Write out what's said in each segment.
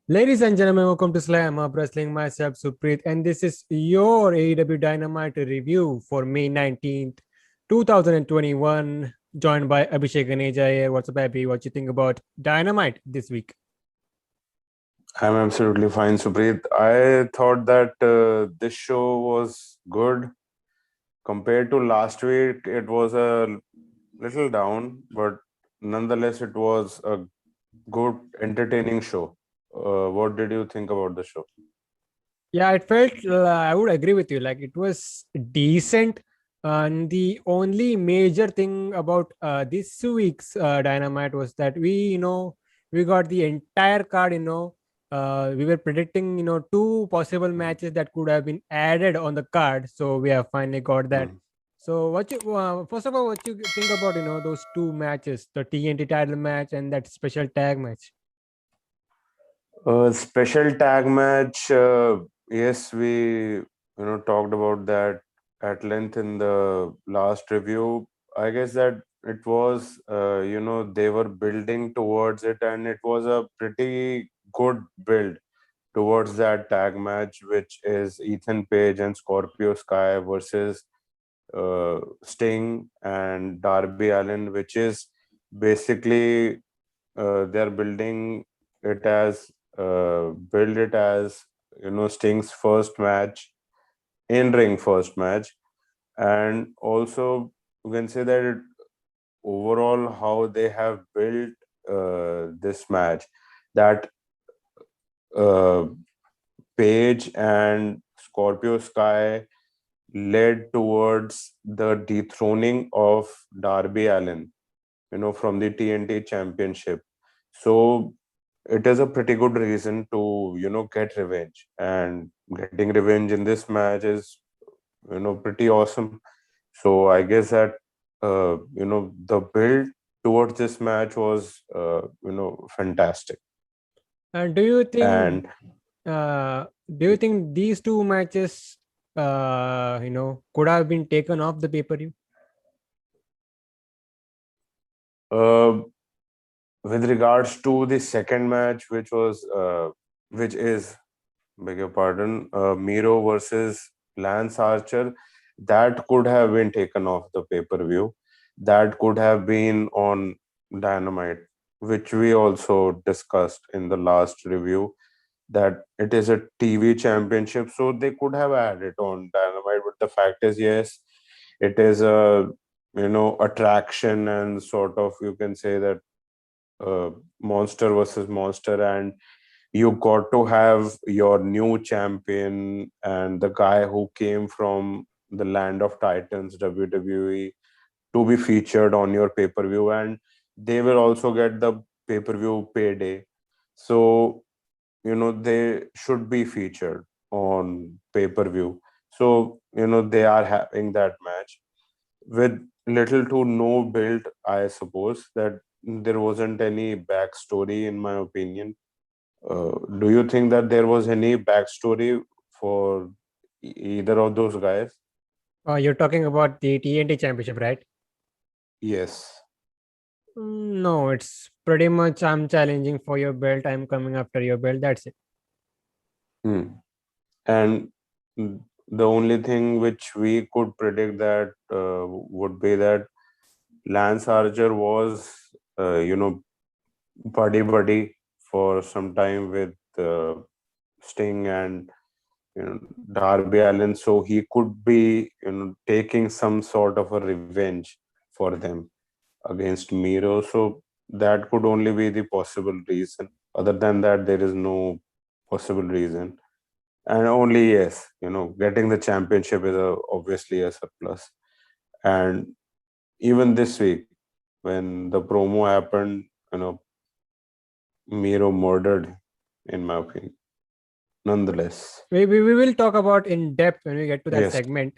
Ladies and gentlemen, welcome to Slamhub Wrestling. Myself, Suprit, and this is your AEW Dynamite review for May 19th, 2021. Joined by Abhishekh and AJ here. What's up, Abhi? What you think about Dynamite this week? I'm absolutely fine, Subreet. I thought that this show was good compared to last week. It was a little down, but nonetheless, it was a good, entertaining show. What did you think about the show? Yeah, it felt, I would agree with you. Like it was decent. And the only major thing about this week's Dynamite was that we got the entire card. We were predicting, two possible matches that could have been added on the card. So we have finally got that. Hmm. So first of all, what you think about, those two matches, the TNT title match and that special tag match? Special tag match. Yes, we talked about that at length in the last review. I guess that it was they were building towards it, and it was a pretty good build towards that tag match, which is Ethan Page and Scorpio Sky versus Sting and Darby Allin, which is basically they're building it as build it as Sting's first match, in ring first match, and also you can say that overall how they have built this match, that uh, Page and Scorpio Sky led towards the dethroning of Darby Allin, from the TNT Championship. So it is a pretty good reason to, get revenge. And getting revenge in this match is, pretty awesome. So I guess that, the build towards this match was, fantastic. And do you think And these two matches could have been taken off the pay-per-view? uh, with regards to the second match, which is, beg your pardon, Miro versus Lance Archer, that could have been taken off the pay per view. That could have been on Dynamite, which we also discussed in the last review. That it is a TV championship, so they could have added on Dynamite. But the fact is, yes, it is a attraction, and sort of you can say that monster versus monster, and you got to have your new champion and the guy who came from the land of titans, WWE, to be featured on your pay-per-view, and they will also get the pay-per-view payday. So they should be featured on pay-per-view. So they are having that match with little to no build. I suppose that there wasn't any backstory, in my opinion. Do you think that there was any backstory for either of those guys? You're talking about the TNT championship, right? Yes. No, it's pretty much I'm challenging for your belt. I'm coming after your belt. That's it. Hmm. And the only thing which we could predict that would be that Lance Archer was, buddy buddy for some time with Sting and Darby Allin, so he could be taking some sort of a revenge for them against Miro. So that could only be the possible reason. Other than that, there is no possible reason. And only yes, getting the championship is obviously a surplus. And even this week, when the promo happened, Miro murdered, in my opinion. Nonetheless, We will talk about in depth when we get to that yes. segment.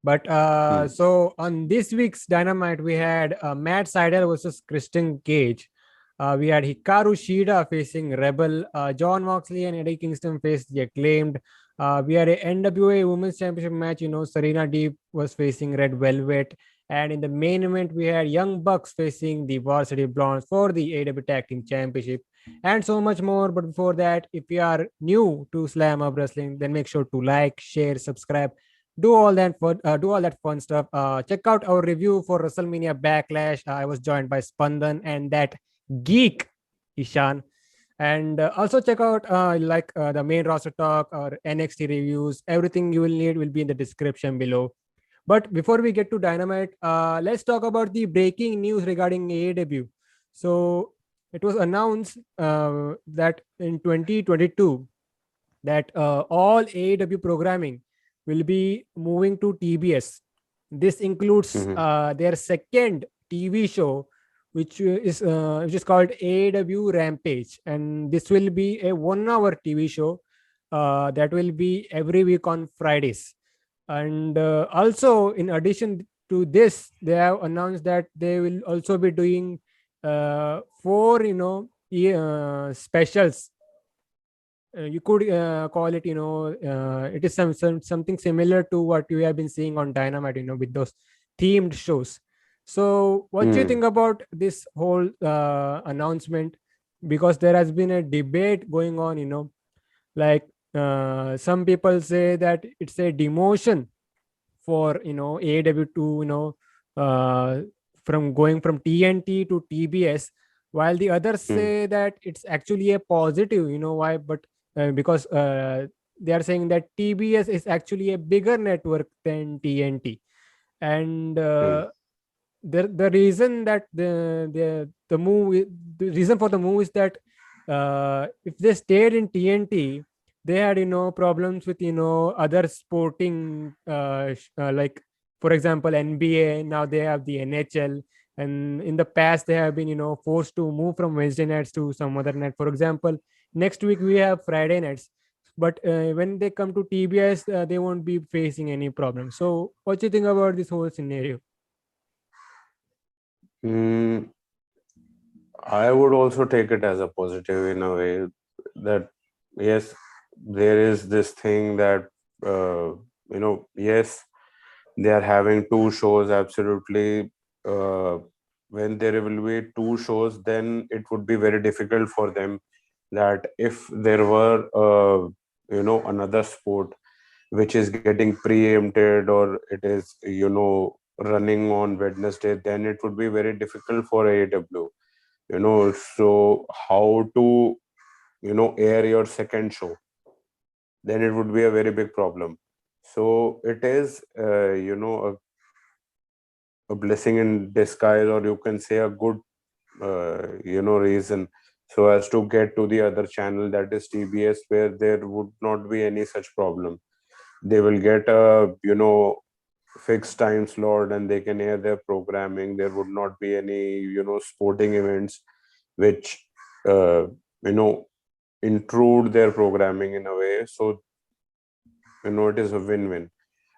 But Hmm. so on this week's Dynamite, we had Matt Sydal versus Christian Cage. We had Hikaru Shida facing Rebel. John Moxley and Eddie Kingston faced the Acclaimed. We had a NWA Women's Championship match. Serena Deeb was facing Red Velvet. And in the main event, we had Young Bucks facing the Varsity Blondes for the AEW Tag Team Championship. and so much more. But before that, if you are new to Slamhub Wrestling, then make sure to like, share, subscribe, do all that fun stuff. Check out our review for WrestleMania Backlash. I was joined by Spandan and that geek Ishan. And also check out the main roster talk or NXT reviews. Everything you will need will be in the description below. But before we get to Dynamite, let's talk about the breaking news regarding AEW. So it was announced that in 2022 that all AEW programming will be moving to TBS. This includes Mhm. their second TV show, which is called AEW Rampage, and this will be a 1 hour TV show that will be every week on Fridays. And also, in addition to this, they have announced that they will also be doing four, specials. You could call it, it is something similar to what you have been seeing on Dynamite, with those themed shows. So what do you Hmm. think about this whole announcement? Because there has been a debate going on, like some people say that it's a demotion for AEW to uh, from going from TNT to TBS, while the others Hmm. say that it's actually a positive. You know why? But because they are saying that TBS is actually a bigger network than TNT, and Hmm. the reason that the move the reason for the move is that if they stayed in TNT, they had problems with other sporting like, for example, NBA. Now they have the NHL, and in the past they have been forced to move from Wednesday nights to some other night. For example, next week we have Friday nights, but when they come to TBS, they won't be facing any problem. So what do you think about this whole scenario? Mm, I would also take it as a positive in a way that yes, there is this thing that yes, they are having two shows. Absolutely, uh, when there will be two shows, then it would be very difficult for them. That if there were another sport which is getting preempted or it is running on Wednesday, then it would be very difficult for AEW. So how to air your second show, then it would be a very big problem. So it is a blessing in disguise, or you can say a good reason, so as to get to the other channel, that is TBS, where there would not be any such problem. They will get a fixed time slot and they can air their programming. There would not be any sporting events which uh, you know intrude their programming in a way. So it is a win-win.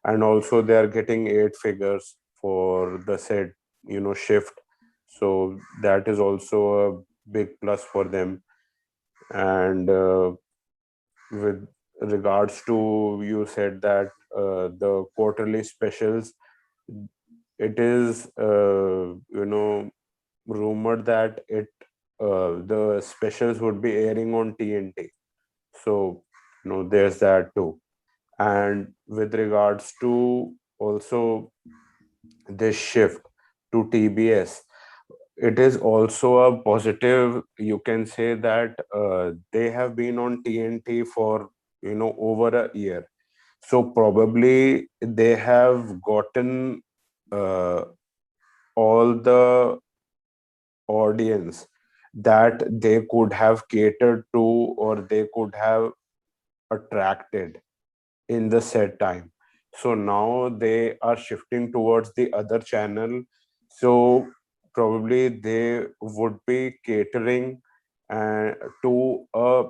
And also they are getting 8 figures for the said shift, so that is also a big plus for them. And with regards to, you said that the quarterly specials, it is rumored that the specials would be airing on TNT. So there's that too. And with regards to also this shift to TBS, it is also a positive. You can say that they have been on TNT for over a year, so probably they have gotten uh, all the audience that they could have catered to, or they could have attracted in the set time. So now they are shifting towards the other channel. So probably they would be catering to uh,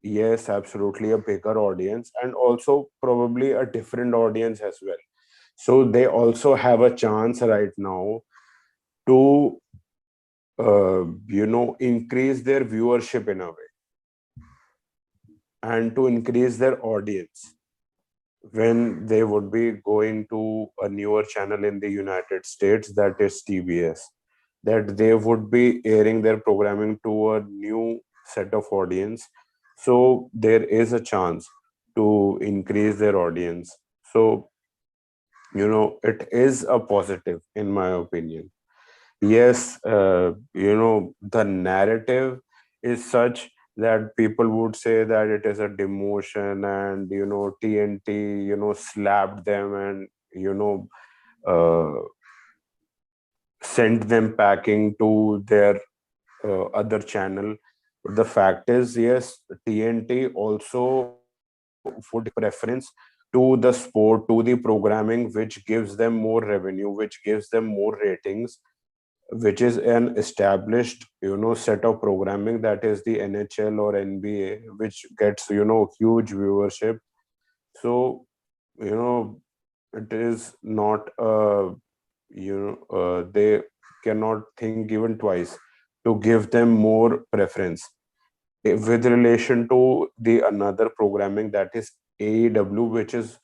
yes, absolutely a bigger audience, and also probably a different audience as well. So they also have a chance right now to increase their viewership in a way, and to increase their audience when they would be going to a newer channel in the United States, that is TBS. that they would be airing their programming to a new set of audience. So there is a chance to increase their audience. So, it is a positive, in my opinion. Yes, the narrative is such that people would say that it is a demotion, and TNT slapped them, and uh, sent them packing to their other channel. But the fact is, yes, TNT also would preference to the sport, to the programming, which gives them more revenue, which gives them more ratings, which is an established set of programming, that is the NHL or NBA, which gets huge viewership. So you know it is not they cannot think even twice to give them more preference. With relation to the another programming, that is AEW, which is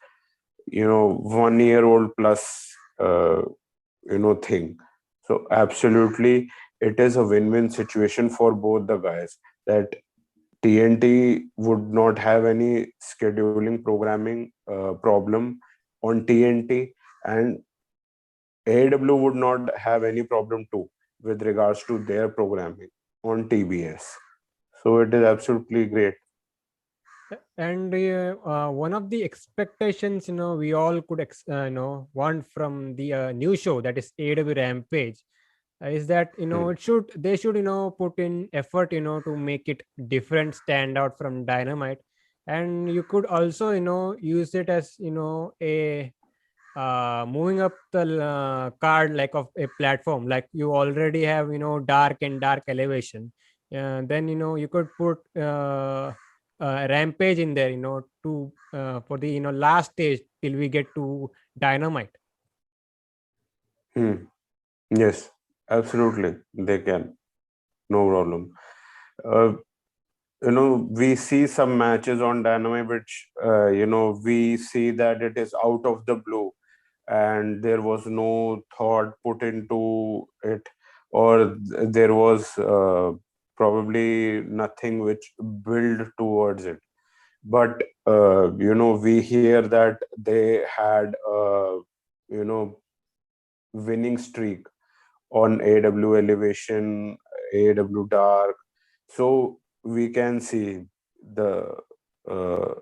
1 year old plus thing. So absolutely, it is a win-win situation for both the guys, that TNT would not have any scheduling programming problem on TNT, and AEW would not have any problem too with regards to their programming on TBS. So it is absolutely great. And one of the expectations, we all could want from the new show, that is AW Rampage, is that Hmm. they should put in effort to make it different, stand out from Dynamite. And you could also use it as a moving up the card, like of a platform, like you already have dark and dark elevation. Then you could put Rampage in there, to for the last stage till we get to Dynamite. Hmm. Yes, absolutely. They can. No problem. Uh, we see some matches on Dynamite which, we see that it is out of the blue, and there was no thought put into it, or there was probably nothing which built towards it. But we hear that they had a you know winning streak on AW Elevation, AW Dark. So we can see the uh,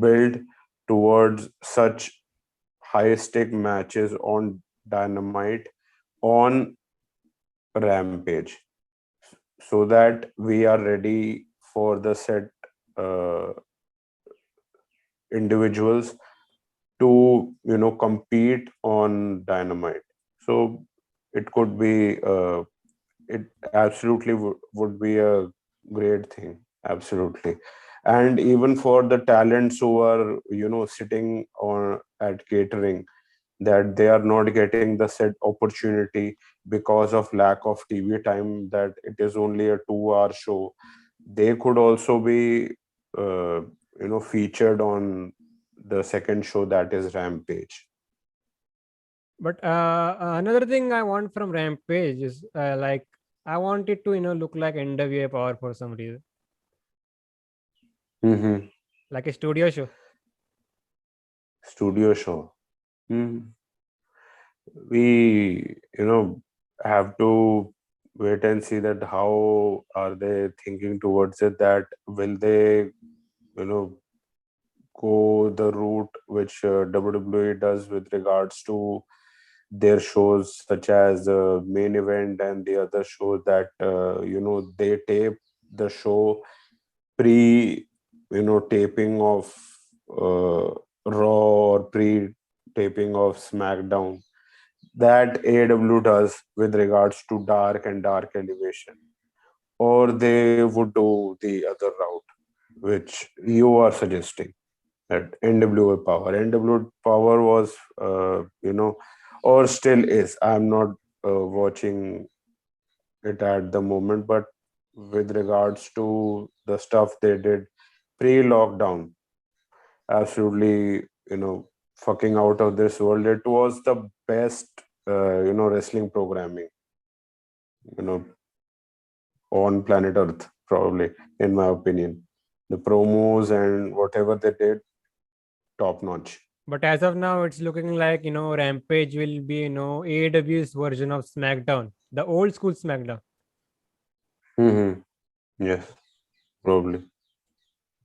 build towards such high stake matches on Dynamite, on Rampage, so that we are ready for the set uh, individuals to compete on Dynamite. So it could be it absolutely would be a great thing, absolutely. And even for the talents who are sitting on at catering, that they are not getting the set opportunity because of lack of TV time, that it is only a 2-hour show, they could also be uh, featured on the second show, that is Rampage. But another thing I want from Rampage is like I want it to look like NWA Power for some reason, Hmm. like a studio show. Studio show. Hmm. We have to wait and see that how are they thinking towards it, that will they go the route which WWE does with regards to their shows, such as Main Event and the other shows, that they tape the show pre taping of uh, Raw, or pre taping of SmackDown, that AEW does with regards to Dark and Dark Elevation, or they would do the other route which you are suggesting, that NWA Power. NWA Power was, or still is. I'm not watching it at the moment, but with regards to the stuff they did pre-lockdown, absolutely, fucking out of this world. It was the best, wrestling programming. you know, on planet Earth, probably, in my opinion. The promos and whatever they did, top notch. But as of now, it's looking like Rampage will be AEW's version of SmackDown, the old school SmackDown. Mm-hmm. Yes, probably.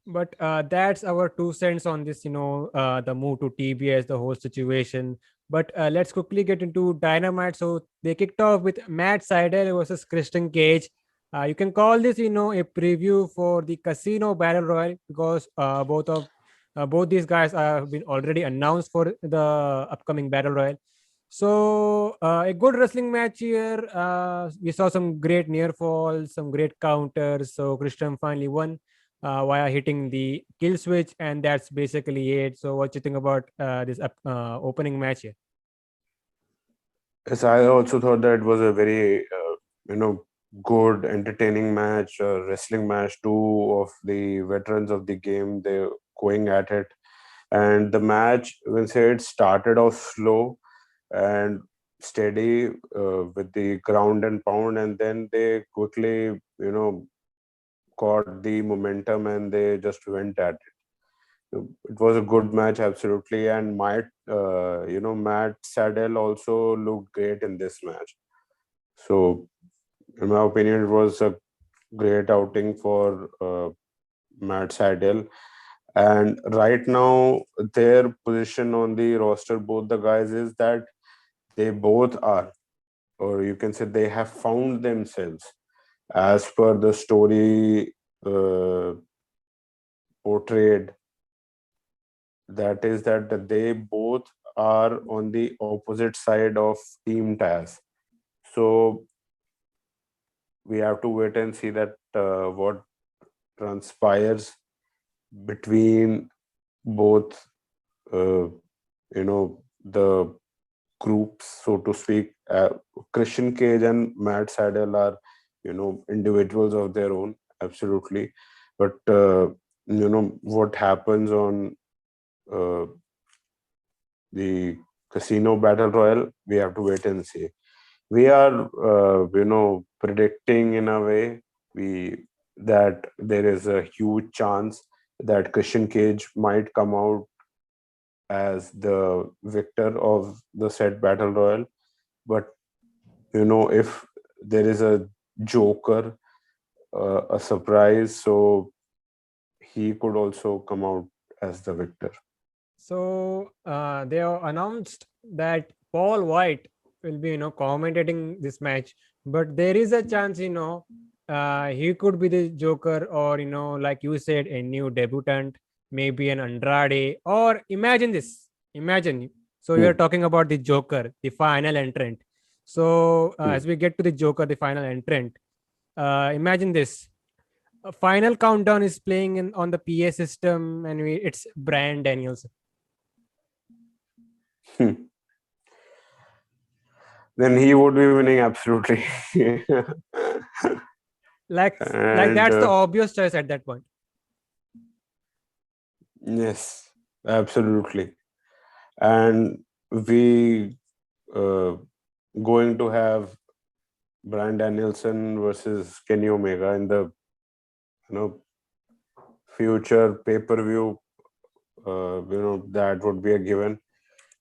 But that's our 2 cents on this, the move to TBS, the whole situation. But let's quickly get into Dynamite. So they kicked off with Matt Sydal versus Christian Cage. You can call this, a preview for the Casino Battle Royal, because both these guys have been already announced for the upcoming Battle Royal. So a good wrestling match here. We saw some great near falls, some great counters. So Christian finally won via hitting the kill switch, and that's basically it. So, what you think about this opening match here? Yes, I also thought that it was a very, good, entertaining match, wrestling match. Two of the veterans of the game, they going at it, and the match, when say it started off slow and steady with the ground and pound, and then they quickly, caught the momentum and they just went at it. It was a good match, absolutely, and Matt Sydal also looked great in this match. So, in my opinion, it was a great outing for Matt Sydal. And right now, their position on the roster, both the guys, is that they both are, or you can say they have found themselves as per the story portrayed. That is that they both are on the opposite side of Team Taz. So we have to wait and see that what transpires between both, the groups, so to speak. Christian Cage and Matt Sydal are, individuals of their own, absolutely. But what happens on uh, the Casino Battle Royal, we have to wait and see. We are, predicting in a way we that there is a huge chance that Christian Cage might come out as the victor of the said battle royal. But if there is a joker, a surprise, so he could also come out as the victor. So they have announced that Paul White will be, commentating this match, but there is a chance, he could be the Joker, or like you said, a new debutant, maybe an Andrade, or imagine this. Imagine. So you're Hmm. talking about the Joker, the final entrant. So Hmm. as we get to the Joker, the final entrant, imagine this. A final countdown is playing on the PA system, and it's Bryan Daniels. Hmm. Then he would be winning, absolutely. Like And that's the obvious choice at that point. yes, absolutely. And we uh, going to have Bryan Danielson versus Kenny Omega in the, you know future pay-per-view. That would be a given,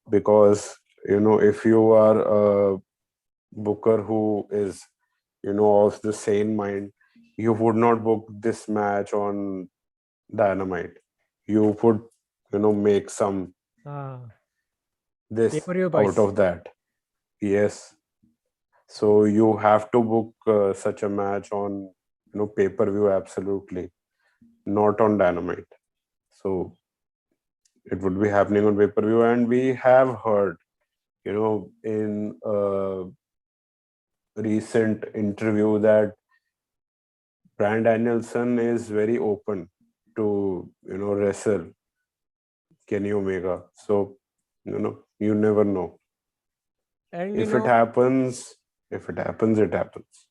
because if you are a booker who is, of the sane mind, you would not book this match on Dynamite. You would, make some Ah, pay this per view out buys. of that. Yes. So you have to book such a match on, pay-per-view, absolutely, not on Dynamite. So it would be happening on pay-per-view, and we have heard, in a recent interview, that Bryan Danielson is very open to, wrestle Kenny Omega. So, you never know. And If it happens, it happens.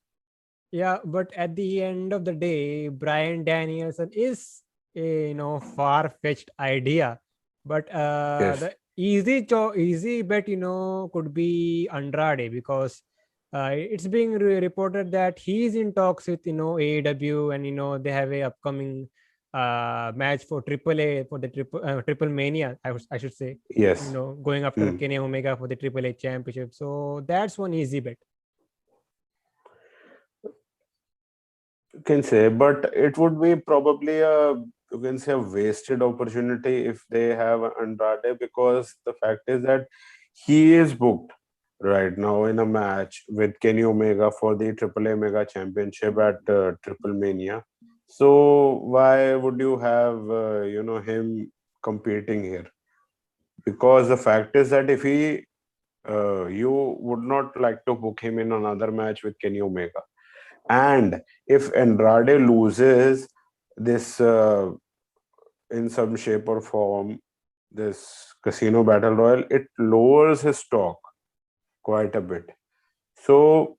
yeah, but at the end of the day, Brian Danielson is a far-fetched idea. But Yes. the easy bet, could be Andrade, because It's being reported that he's in talks with AEW, and they have a upcoming match for AAA, for the Triple Mania. I should say, Yes. going after Hmm. Kenny Omega for the AAA championship. So that's one easy bet. You can say, but it would be probably you can say a wasted opportunity if they have Andrade, because the fact is that he is booked right now in a match with Kenny Omega for the AAA Mega Championship at Triple Mania. So why would you have him competing here? Because the fact is that if he you would not like to book him in another match with Kenny Omega. And if Andrade loses this in some shape or form, this Casino Battle Royal, it lowers his stock quite a bit. So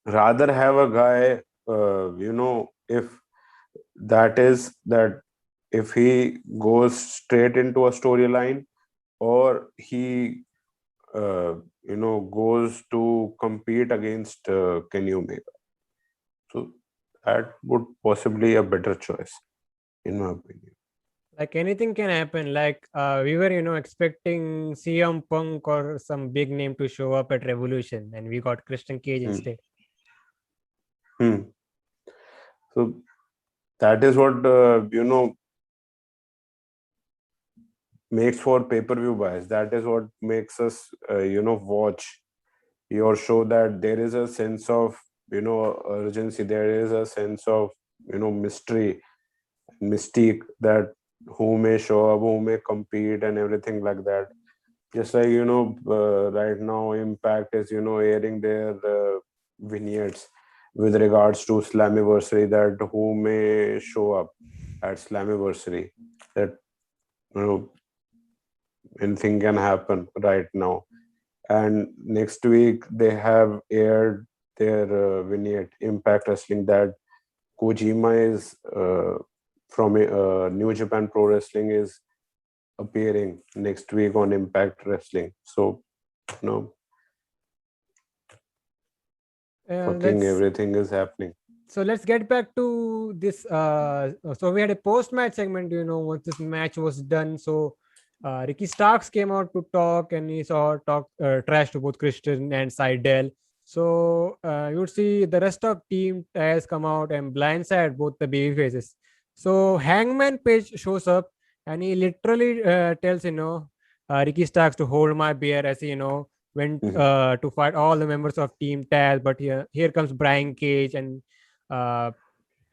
rather have a guy, if that if he goes straight into a storyline, or he goes to compete against Kenny Omega. So that would possibly a better choice, in my opinion. Like anything can happen. Like we were, expecting CM Punk or some big name to show up at Revolution, and we got Christian Cage Hmm. instead. Hmm. So that is what makes for pay-per-view buys. That is what makes us watch your show. That there is a sense of urgency. There is a sense of mystery, mystique, that who may show up, who may compete, and everything like that. Just like right now Impact is airing their vignettes with regards to Slammiversary, that who may show up at Slammiversary, that you know anything can happen right now. And next week they have aired their vignette, Impact Wrestling, that Kojima is from New Japan Pro Wrestling is appearing next week on Impact Wrestling. So no, fucking Let's everything is happening. So let's get back to this. So we had a post-match segment. Once this match was done, so Ricky Starks came out to talk, and he saw talk trash to both Christian and Sydal. So you would see the rest of team has come out and blindside both the baby faces. So Hangman Page shows up, and he literally tells Ricky Starks to hold my beer, as he went Mhm. to fight all the members of Team Taz. But here comes Brian Cage, and uh,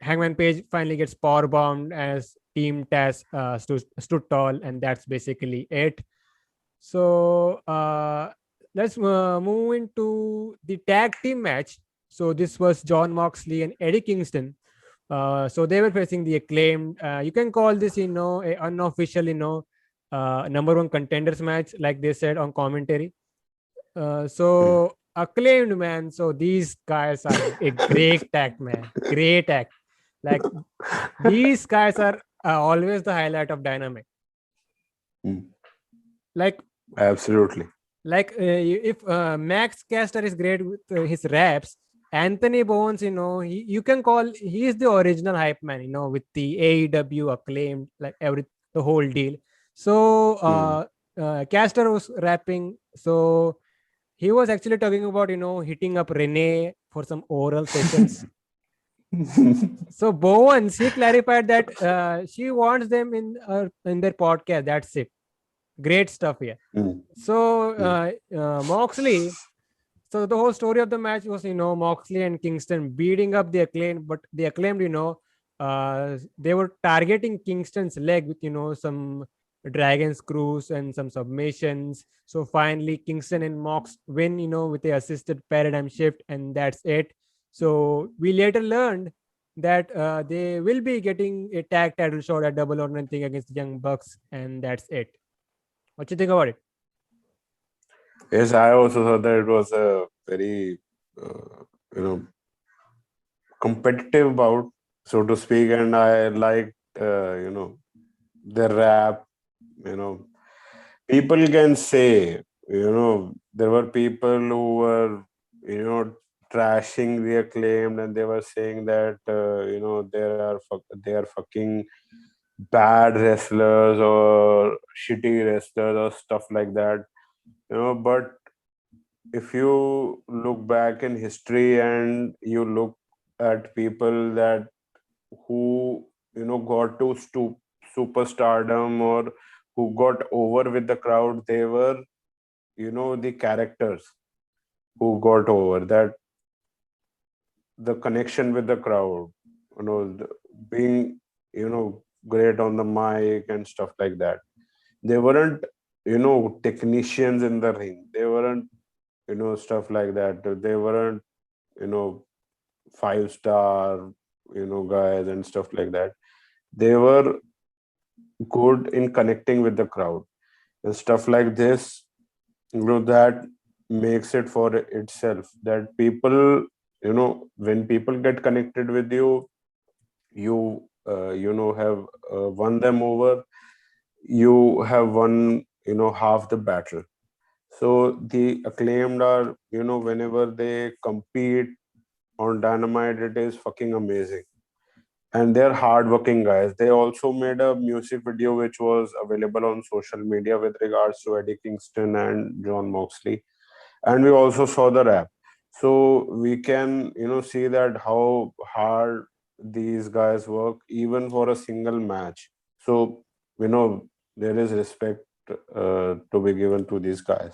Hangman Page finally gets power bombed as Team Taz stood tall, and that's basically it. So let's move into the tag team match. So this was John Moxley and Eddie Kingston. So they were facing the Acclaimed. You can call this, a unofficial, number one contenders match, like they said on commentary. Mhm. So Acclaimed, man. So these guys are a great act, man. Great act. Like these guys are always the highlight of Dynamite. Mhm. Like Absolutely. if Max Caster is great with his raps, Anthony Bones, you can call he is the original hype man. With the AEW Acclaimed, like the whole deal. So Hmm. Caster was rapping. So he was actually talking about hitting up Renee for some oral sessions. So Bowens, he clarified that she wants them in their podcast. That's it. Great stuff here. Hmm. So Hmm. Moxley. So the whole story of the match was Moxley and Kingston beating up the Acclaimed, but the Acclaimed they were targeting Kingston's leg with some dragon screws and some submissions. So finally Kingston and Mox win with a assisted paradigm shift, and that's it. So we later learned that they will be getting a tag title shot at Double or Nothing against the Young Bucks, and that's it. What you think about it? Yes, I also thought that it was a very you know competitive bout, so to speak, and I liked the rap. You know, people can say there were people who were trashing the Acclaimed, and they were saying that they are fucking bad wrestlers or shitty wrestlers or stuff like that. But if you look back in history and you look at people that who got to superstardom or who got over with the crowd, they were the characters who got over that, the connection with the crowd, being great on the mic and stuff like that. They weren't technicians in the ring. They weren't stuff like that. They weren't you know 5-star guys and stuff like that. They were good in connecting with the crowd and stuff like this. That makes it for itself, that people, when people get connected with you, you have won them over. You have won half the battle. So the Acclaimed are, whenever they compete on Dynamite, it is fucking amazing. And they're hardworking guys. They also made a music video which was available on social media with regards to Eddie Kingston and John Moxley. And we also saw the rap. So we can, see that how hard these guys work even for a single match. So, there is respect to be given to these guys.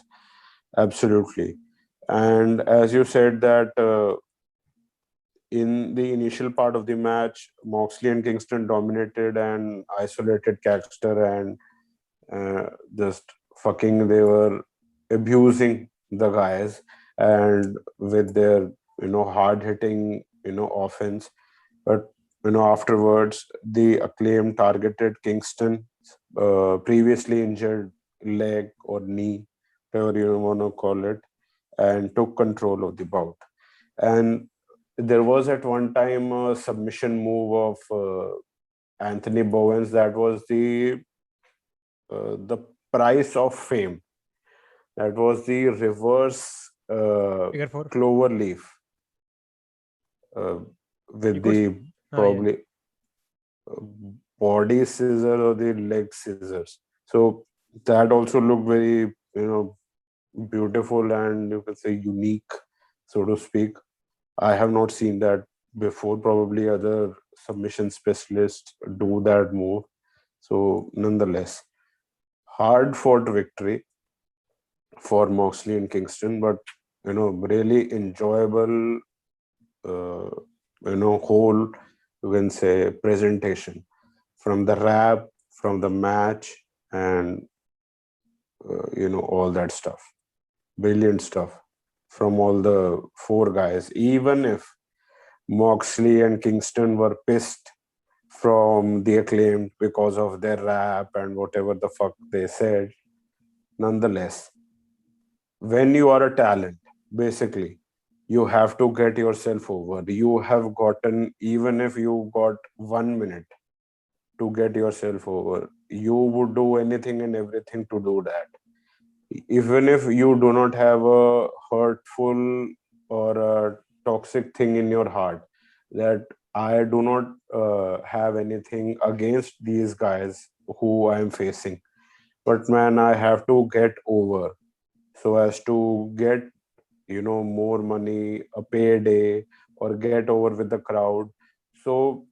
Absolutely. And as you said that in the initial part of the match, Moxley and Kingston dominated and isolated Caxter, and just fucking, they were abusing the guys and with their hard hitting offense. But afterwards, the Acclaim targeted Kingston previously injured leg or knee, whatever you want to call it, and took control of the bout. And there was at one time a submission move of Anthony Bowen's, that was the price of fame. That was the reverse Figure 4. clover leaf with the probably body scissor or the leg scissors. So that also looked very beautiful and you can say unique, so to speak. I have not seen that before. Probably other submission specialists do that move. So nonetheless, hard fought victory for Moxley and Kingston, but really enjoyable, whole, you can say, presentation from the rap, from the match, and all that stuff. Brilliant stuff from all the four guys. Even if Moxley and Kingston were pissed from the Acclaimed because of their rap and whatever the fuck they said, nonetheless, when you are a talent, basically, you have to get yourself over. You have gotten, even if you got 1 minute to get yourself over, you would do anything and everything to do that. Even if you do not have a hurtful or a toxic thing in your heart, that I do not have anything against these guys who I am facing, but man, I have to get over so as to get more money, a payday, or get over with the crowd. So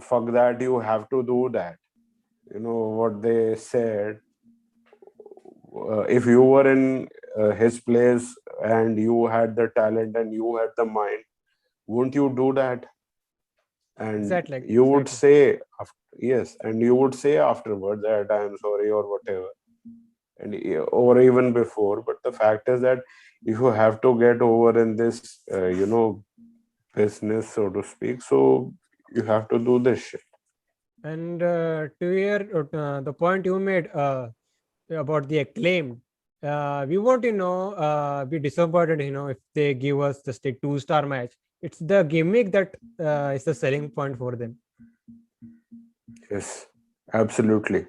fuck that, you have to do that. What they said, if you were in his place and you had the talent and you had the mind, wouldn't you do that? And Exactly. you would say yes, and you would say afterwards that I am sorry or whatever, and or even before. But the fact is that if you have to get over in this business, so to speak, so you have to do this shit. And to hear the point you made about the Acclaimed, we won't be disappointed if they give us just a 2-star match. It's the gimmick that is the selling point for them. Yes, absolutely.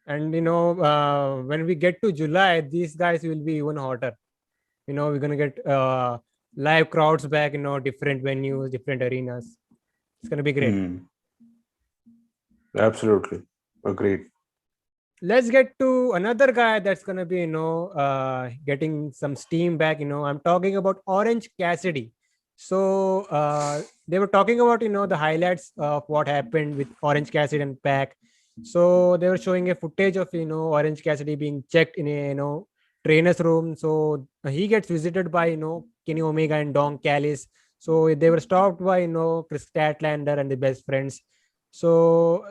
And when we get to July, these guys will be even hotter. We're gonna get live crowds back, different venues, different arenas. It's gonna be great. Absolutely. Agreed. Let's get to another guy that's gonna be, getting some steam back. I'm talking about Orange Cassidy. So they were talking about, the highlights of what happened with Orange Cassidy and Pac. So they were showing a footage of, Orange Cassidy being checked in a, trainer's room. So he gets visited by, Kenny Omega and Don Callis. So they were stopped by, Chris Statlander and the best friends. So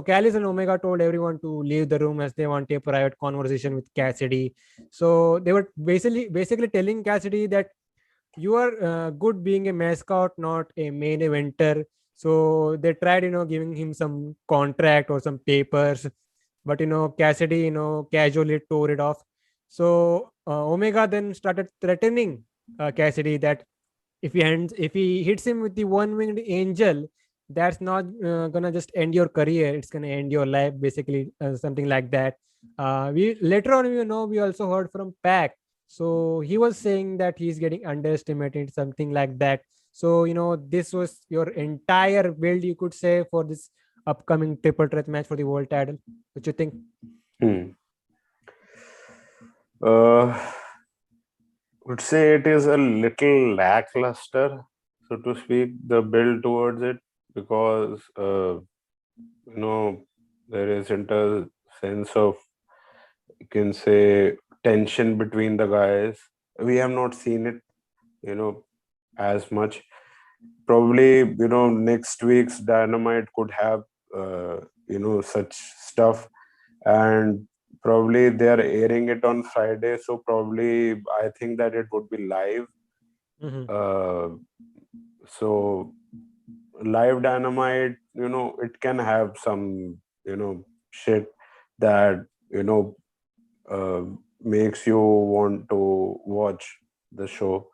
Callis and Omega told everyone to leave the room as they want a private conversation with Cassidy. So they were basically telling Cassidy that you are good being a mascot, not a main eventer. So they tried, giving him some contract or some papers, but Cassidy, casually tore it off. So Omega then started threatening Cassidy that if he hits him with the one winged angel, that's not gonna just end your career, it's gonna end your life, basically, something like that. We later on, we also heard from Pac. So he was saying that he's getting underestimated, something like that. So this was your entire build, you could say, for this upcoming triple threat match for the world title. What you think? Hmm. Uh, would say it is a little lackluster, so to speak, the build towards it, because there isn't a sense of, you can say, tension between the guys. We have not seen it, as much. Probably, next week's Dynamite could have, such stuff, and probably they are airing it on Friday, so probably I think that it would be live. Mm-hmm. So live Dynamite, it can have some, shit that, uh, makes you want to watch the show,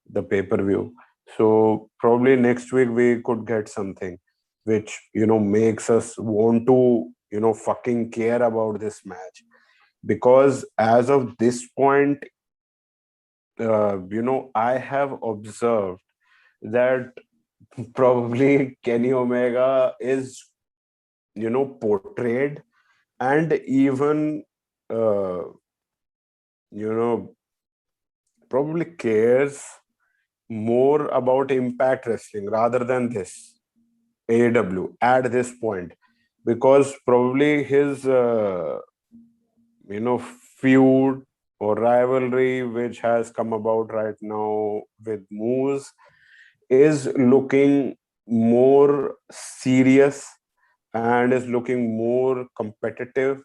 the pay-per-view. So probably next week we could get something which, makes us want to, fucking care about this match. Because as of this point, I have observed that probably Kenny Omega is, portrayed, and even, uh, you know, probably cares more about Impact Wrestling rather than this AEW at this point, because probably his, feud or rivalry which has come about right now with Moose is looking more serious, and is looking more competitive,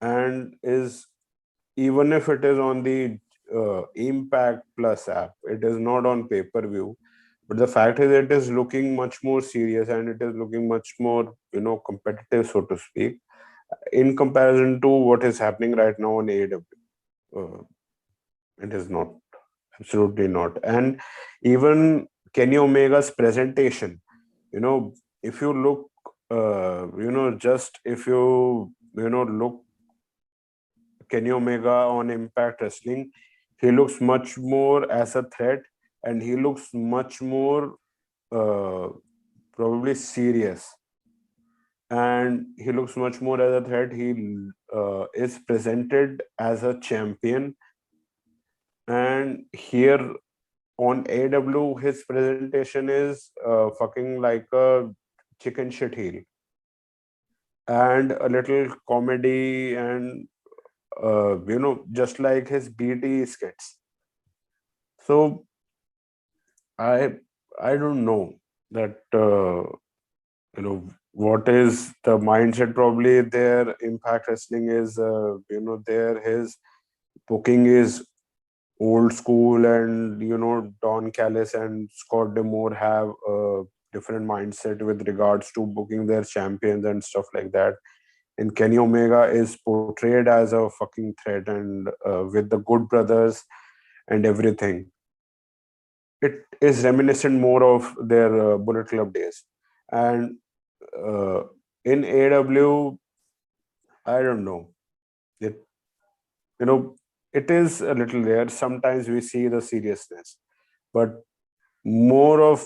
and is, even if it is on the Impact Plus app, it is not on pay-per-view, but the fact is it is looking much more serious, and it is looking much more, competitive, so to speak, in comparison to what is happening right now on AEW. uh, it is not, absolutely not. And even Kenny Omega's presentation, if you look, just if you look Kenny Omega on Impact Wrestling, he looks much more as a threat, and he looks much more, uh, probably serious, and he looks much more as a threat. He is presented as a champion, and here on AW, his presentation is fucking like a chicken shit heel, and a little comedy, and just like his BT skits. So I I don't know that, what is the mindset. Probably their Impact Wrestling is, there his booking is old school, and Don Callis and Scott Demore have a different mindset with regards to booking their champions and stuff like that. And Kenny Omega is portrayed as a fucking threat, and with the Good Brothers and everything, it is reminiscent more of their Bullet Club days. And uh, in AW, I don't know. It, you know, it is a little rare. Sometimes we see the seriousness, but more of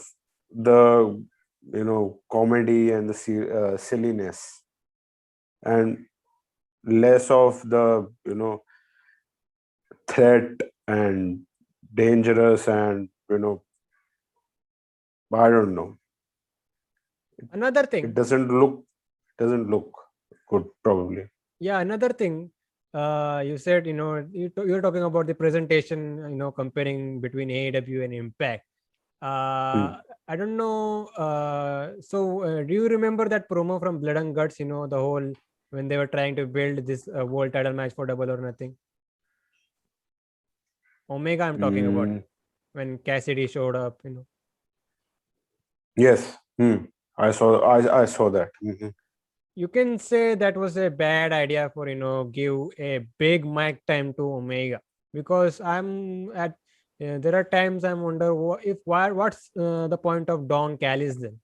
the comedy and the silliness, and less of the threat and dangerous, and I don't know. Another It thing, doesn't look good probably. yeah, another thing. You said you're talking about the presentation. Comparing between AEW and Impact. Hmm. I don't know. Do you remember that promo from Blood and Guts? The whole when they were trying to build this world title match for Double or Nothing. Omega, I'm talking about Mm, when Cassidy showed up. yes. I saw that. You can say that was a bad idea for give a big mic time to Omega, because there are times I'm wonder what's the point of Don Callis then.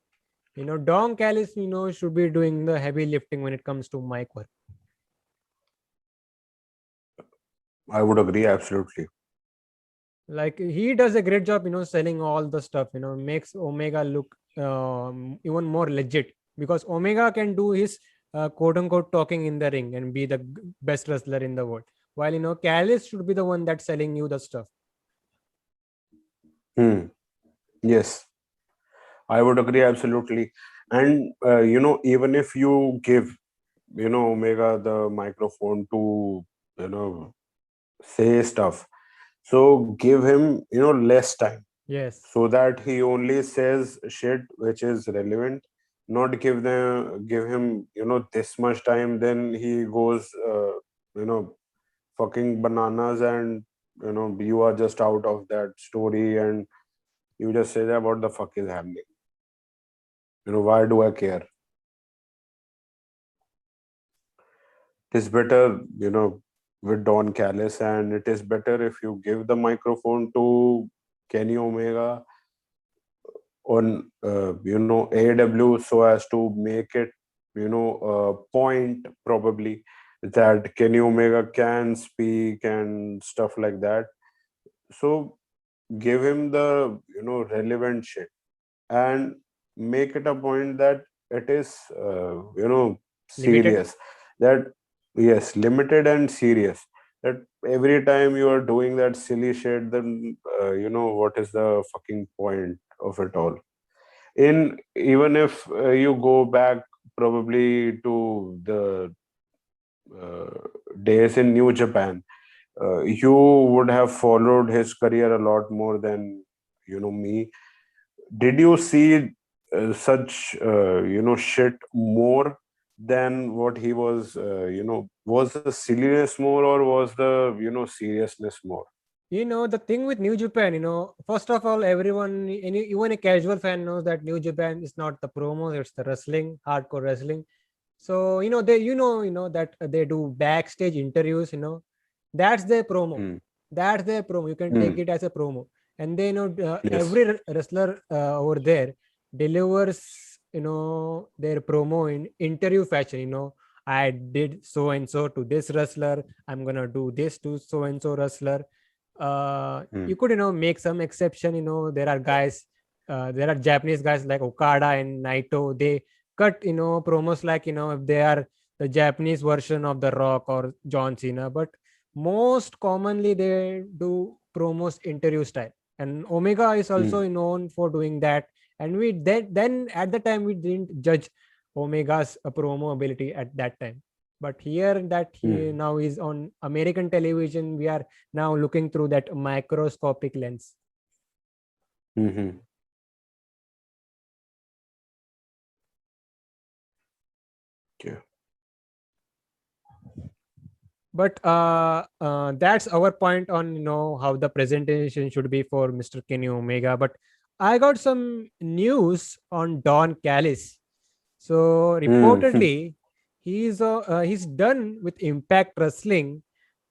Don Callis, should be doing the heavy lifting when it comes to mic work. I would agree absolutely. Like he does a great job, selling all the stuff, makes Omega look even more legit, because Omega can do his quote unquote talking in the ring and be the best wrestler in the world, while Callis should be the one that's selling you the stuff. Hmm. Yes, I would agree absolutely. And even if you give Omega the microphone to say stuff, so give him less time, Yes, so that he only says shit which is relevant. Not give him this much time, then he goes you know fucking bananas, and you are just out of that story, and you just say that what the fuck is happening. Why do I care? It is better with Don Callis, and it is better if you give the microphone to Kenny Omega on AW, so as to make it a point probably that Kenny Omega can speak and stuff like that. So give him the relevant shit, and make it a point that it is limited. serious, that yes, limited and serious, that every time you are doing that silly shit, then what is the fucking point of it all? In Even if you go back probably to the uh, days in New Japan, you would have followed his career a lot more than me. Did you see such shit more than what he was? Was the silliness more, or was the seriousness more? The thing with New Japan, first of all, everyone, even a casual fan knows that New Japan is not the promos, it's the wrestling, hardcore wrestling. So, that they do backstage interviews, that's their promo. Hmm. That's their promo. You can take Hmm. it as a promo. And then, Yes. every wrestler over there delivers, their promo in interview fashion. I did so and so to this wrestler. I'm going to do this to so and so wrestler. Hmm. You could make some exception. There are guys, there are Japanese guys like Okada and Naito. They cut promos like if they are the Japanese version of The Rock or John Cena, but most commonly they do promos interview style, and Omega is Hmm. also known for doing that. And we then at the time we didn't judge Omega's promo ability at that time, but here that he Hmm. now is on American television, we are now looking through that microscopic lens. Hmm. Yeah. But that's our point on how the presentation should be for Mr. Kenny Omega. But I got some news on Don Callis. So Hmm. reportedly, he's done with Impact Wrestling,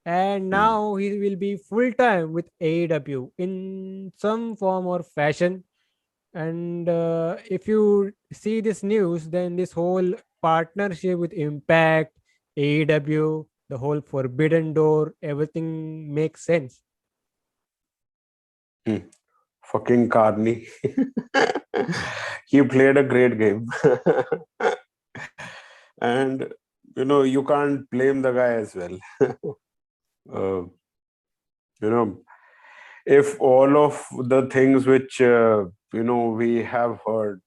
and Hmm. now he will be full time with AEW in some form or fashion. And if you see this news, then this whole partnership with Impact, AEW, the whole forbidden door, everything makes sense. Fucking Carney. He played a great game. And, you can't blame the guy as well. uh, you know, if all of the things which, we have heard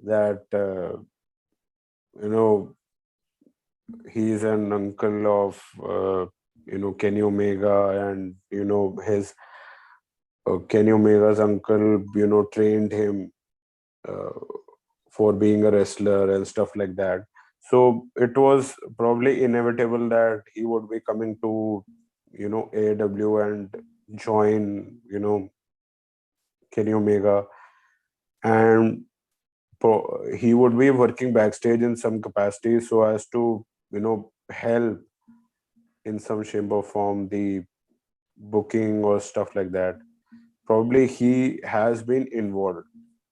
that, you know, he's an uncle of, Kenny Omega, and, his Kenny Omega's uncle, trained him uh, for being a wrestler and stuff like that. So it was probably inevitable that he would be coming to, AEW and join, Kenny Omega, and he would be working backstage in some capacity so as to, help in some shape or form the booking or stuff like that. Probably he has been involved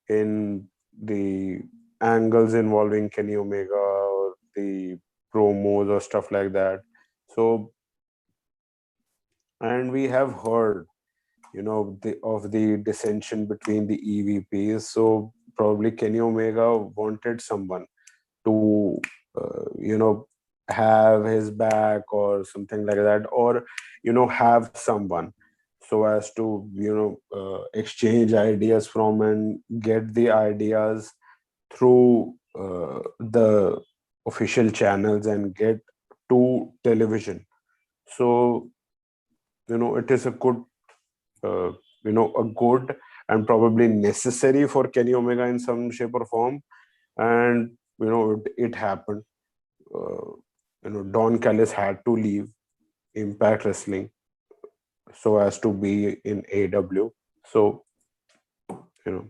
in the angles involving Kenny Omega or the promos or stuff like that. So, and we have heard, of the dissension between the EVPs. So probably Kenny Omega wanted someone to, have his back or something like that, or, have someone so as to, exchange ideas from and get the ideas through the official channels and get to television. So, it is a good, uh, a good and probably necessary for Kenny Omega in some shape or form. And, it happened. Uh, Don Callis had to leave Impact Wrestling so as to be in AEW. So, you know,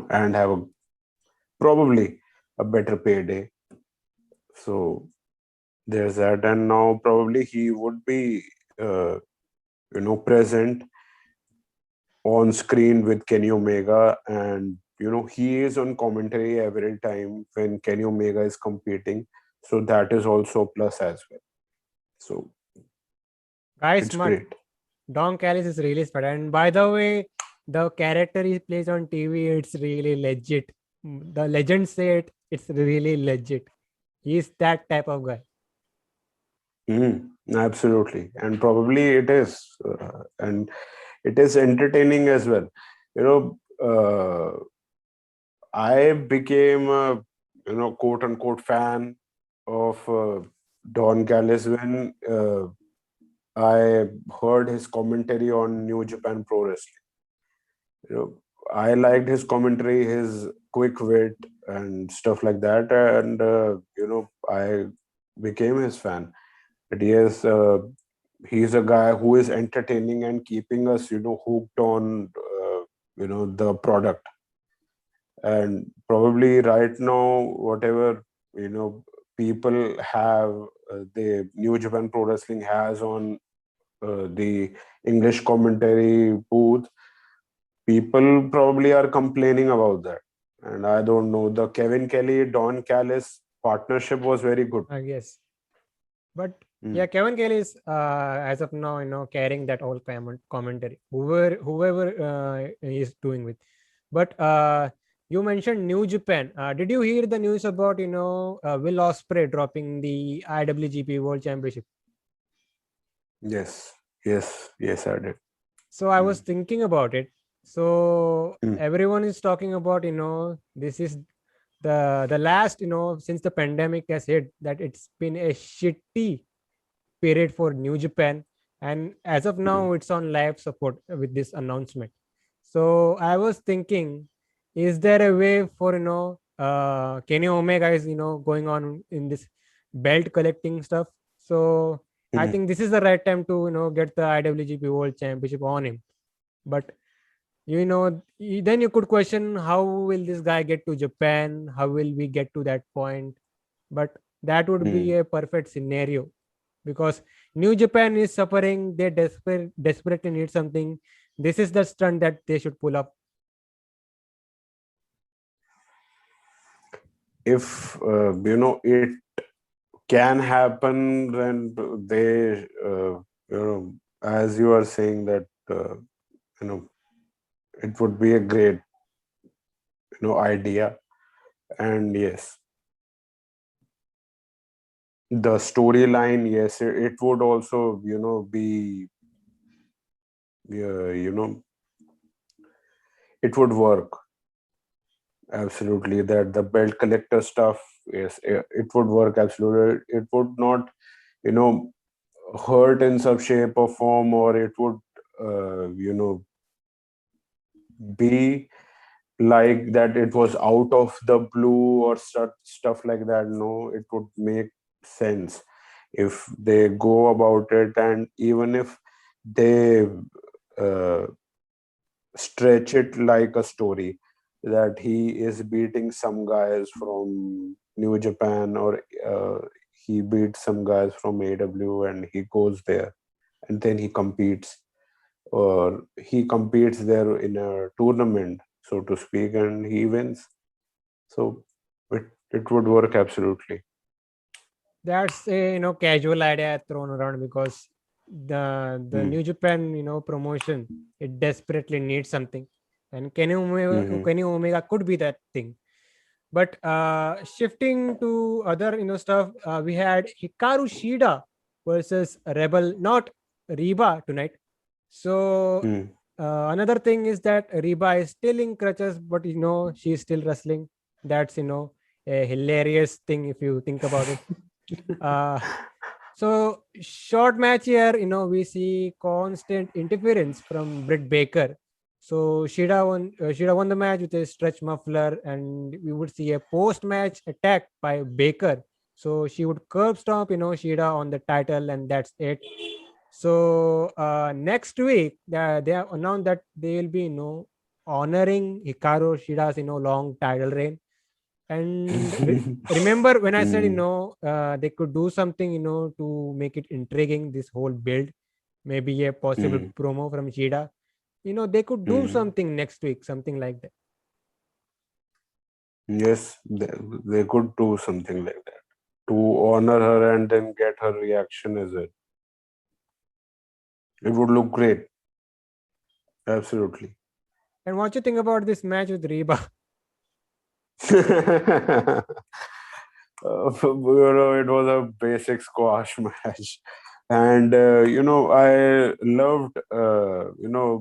and have probably a better payday. So there's that, and now probably he would be, present on screen with Kenny Omega, and he is on commentary every time when Kenny Omega is competing. So that is also a plus as well. So Guys, it's smart. great. Don Callis is really smart. And by the way, the character he plays on TV, it's really legit. The legends say it's really legit. He's that type of guy. Absolutely, and probably it is, and it is entertaining as well. You know, I became a quote unquote fan of Don Callis when I heard his commentary on New Japan Pro Wrestling. I liked his commentary, his quick wit and stuff like that, and I became his fan. But yes, he's a guy who is entertaining and keeping us, hooked on, the product. And probably right now, whatever people have, the New Japan Pro Wrestling has on the English commentary booth, people probably are complaining about that. And I don't know, the Kevin Kelly Don Callis partnership was very good. I guess. But yeah, Kevin Kelly is as of now, carrying that whole commentary. Whoever is doing with. But you mentioned New Japan. Did you hear the news about Will Ospreay dropping the IWGP World Championship? Yes, I did. So I was thinking about it. So Mm. everyone is talking about this is the last since the pandemic has hit, that it's been a shitty period for New Japan, and as of now it's on live support with this announcement. So I was thinking, is there a way for Kenny Omega is going on in this belt collecting stuff? So I Mhm. think this is the right time to get the IWGP World Championship on him. But then you could question, how will this guy get to Japan? How will we get to that point? But that would be a perfect scenario, because New Japan is suffering. They desperately need something. This is the stunt that they should pull up. If it can happen, and they, as you are saying that, you know, it would be a great, idea. And yes, the storyline, yes, it would also, be, it would work. Absolutely, that the belt collector stuff, yes, it would work. Absolutely, it would not, you know, hurt in some shape or form, or it would, be like that it was out of the blue or stuff like that. No, it would make sense if they go about it, and even if they uh, stretch it like a story, that he is beating some guys from New Japan, or he beats some guys from AW, and he goes there and then he competes, or he competes there in a tournament, so to speak, and he wins. So it would work absolutely. That's a casual idea thrown around because the Hmm. New Japan promotion, it desperately needs something, and Hmm. Kenny Omega could be that thing. But shifting to other stuff, we had Hikaru Shida versus Rebel, not Reba tonight. So Hmm. another thing is that Reba is still in crutches, but she's still wrestling. That's a hilarious thing if you think about it. Uh, so short match here, we see constant interference from Britt Baker. So Shida won the match with a stretch muffler, and we would see a post-match attack by Baker. So she would curb stomp, Shida on the title, and that's it. So next week, they have announced that they will be, honoring Hikaru Shida's, long title reign. And remember when I said, Hmm. they could do something, to make it intriguing, this whole build, maybe a possible Hmm. promo from Shida. They could do Hmm. something next week, something like that. Yes, they could do something like that to honor her and then get her reaction as well. It would look great. Absolutely. And what you think about this match with Reba? It was a basic squash match, and I loved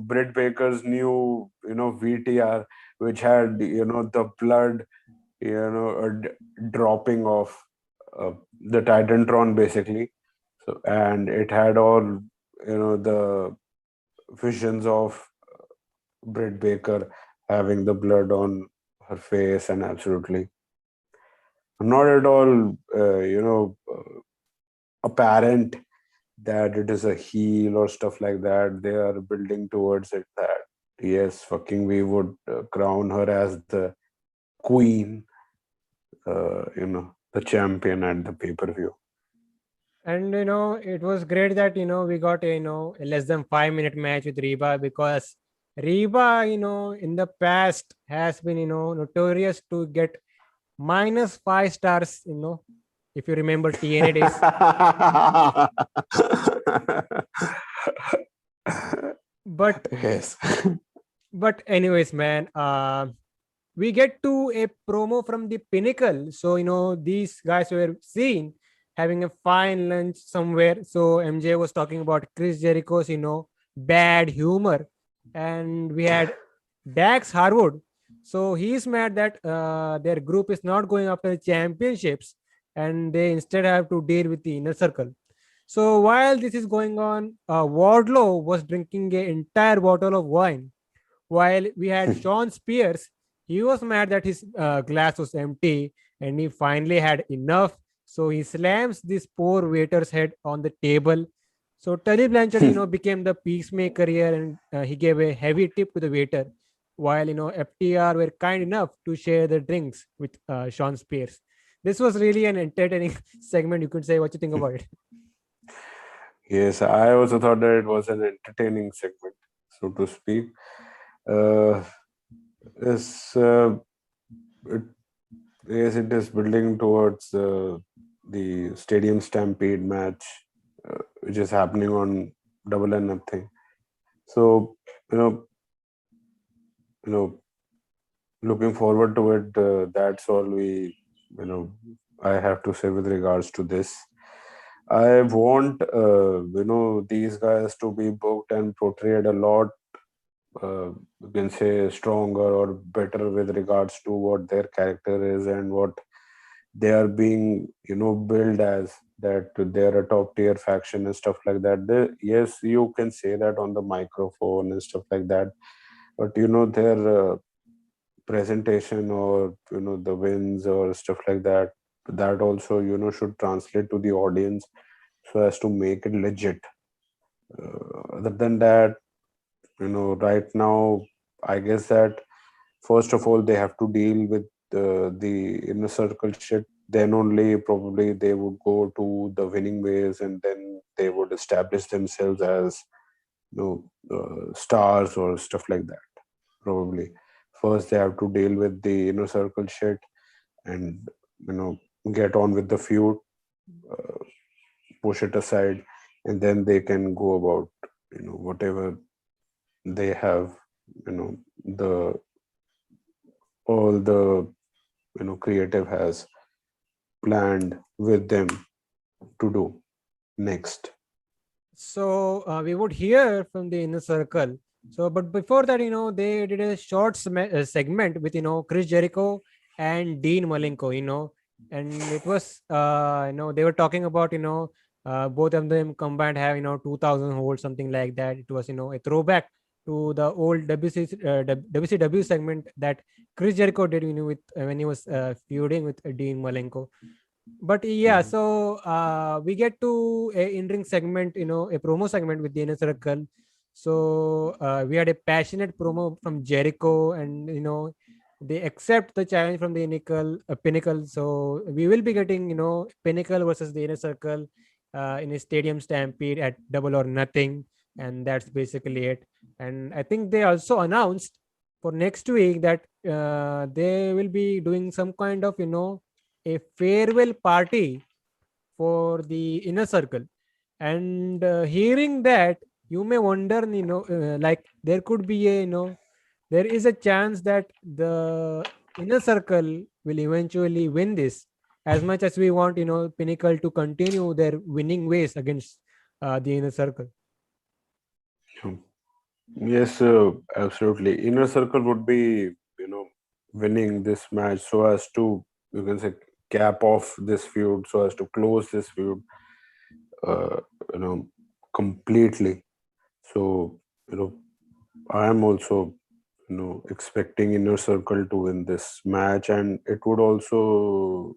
Britt Baker's new VTR, which had the blood, dropping off the Titantron basically. So, and it had all the visions of Britt Baker having the blood on her face, and absolutely not at all, apparent that it is a heel or stuff like that. They are building towards it that yes, fucking, we would crown her as the queen, the champion at the pay-per-view. And it was great that we got a a less than 5 minute match with Reba, because Reba in the past has been notorious to get -5 stars, if you remember TNA days. But Yes. but anyways, man, we get to a promo from the Pinnacle. So these guys were seen having a fine lunch somewhere. So MJ was talking about Chris Jericho's bad humor, and we had Dax Harwood. So he's mad that their group is not going after the championships, and they instead have to deal with the inner circle. So while this is going on, Wardlow was drinking an entire bottle of wine, while we had Sean Spears. He was mad that his glass was empty, and he finally had enough. So he slams this poor waiter's head on the table. So Tully Blanchard, became the peacemaker here, and he gave a heavy tip to the waiter, while FTR were kind enough to share the drinks with Sean Spears. This was really an entertaining segment. You could say what you think about it. Yes, I also thought that it was an entertaining segment, so to speak. Uh, is it, yes, it is building towards the Stadium Stampede match, which is happening on Double or Nothing. So you know, you know, looking forward to it. That's all you know, I have to say with regards to this. I want these guys to be booked and portrayed a lot. You can say stronger or better with regards to what their character is and what they are being built as, that they're a top tier faction and stuff like that. Yes, you can say that on the microphone and stuff like that, but their presentation or the wins or stuff like that, that also should translate to the audience so as to make it legit. Other than that, right now, I guess that first of all they have to deal with the inner circle shit. Then only probably they would go to the winning ways, and then they would establish themselves as stars or stuff like that. Probably first they have to deal with the inner circle shit and you know get on with the feud, uh, push it aside, and then they can go about whatever they have, the all the creative has planned with them to do next. So we would hear from the inner circle. So, but before that, they did a short segment with Chris Jericho and Dean Malenko. And it was they were talking about both of them combined have 2,000 holds, something like that. It was a throwback to the old WCW segment that Chris Jericho did with when he was feuding with Dean Malenko. But yeah, Mhm. so we get to a in-ring segment, a promo segment with the inner circle. So we had a passionate promo from Jericho, and they accept the challenge from the Pinnacle. So we will be getting Pinnacle versus the inner circle in a stadium stampede at Double or Nothing, and that's basically it. And I think they also announced for next week that they will be doing some kind of a farewell party for the inner circle. And hearing that, you may wonder, like there could be a there is a chance that the inner circle will eventually win this, as much as we want Pinnacle to continue their winning ways against the inner circle. Yeah. Yes, absolutely. Inner Circle would be, winning this match so as to, you can say, cap off this feud, so as to close this feud, uh, you know, completely. So, I am also, expecting Inner Circle to win this match, and it would also,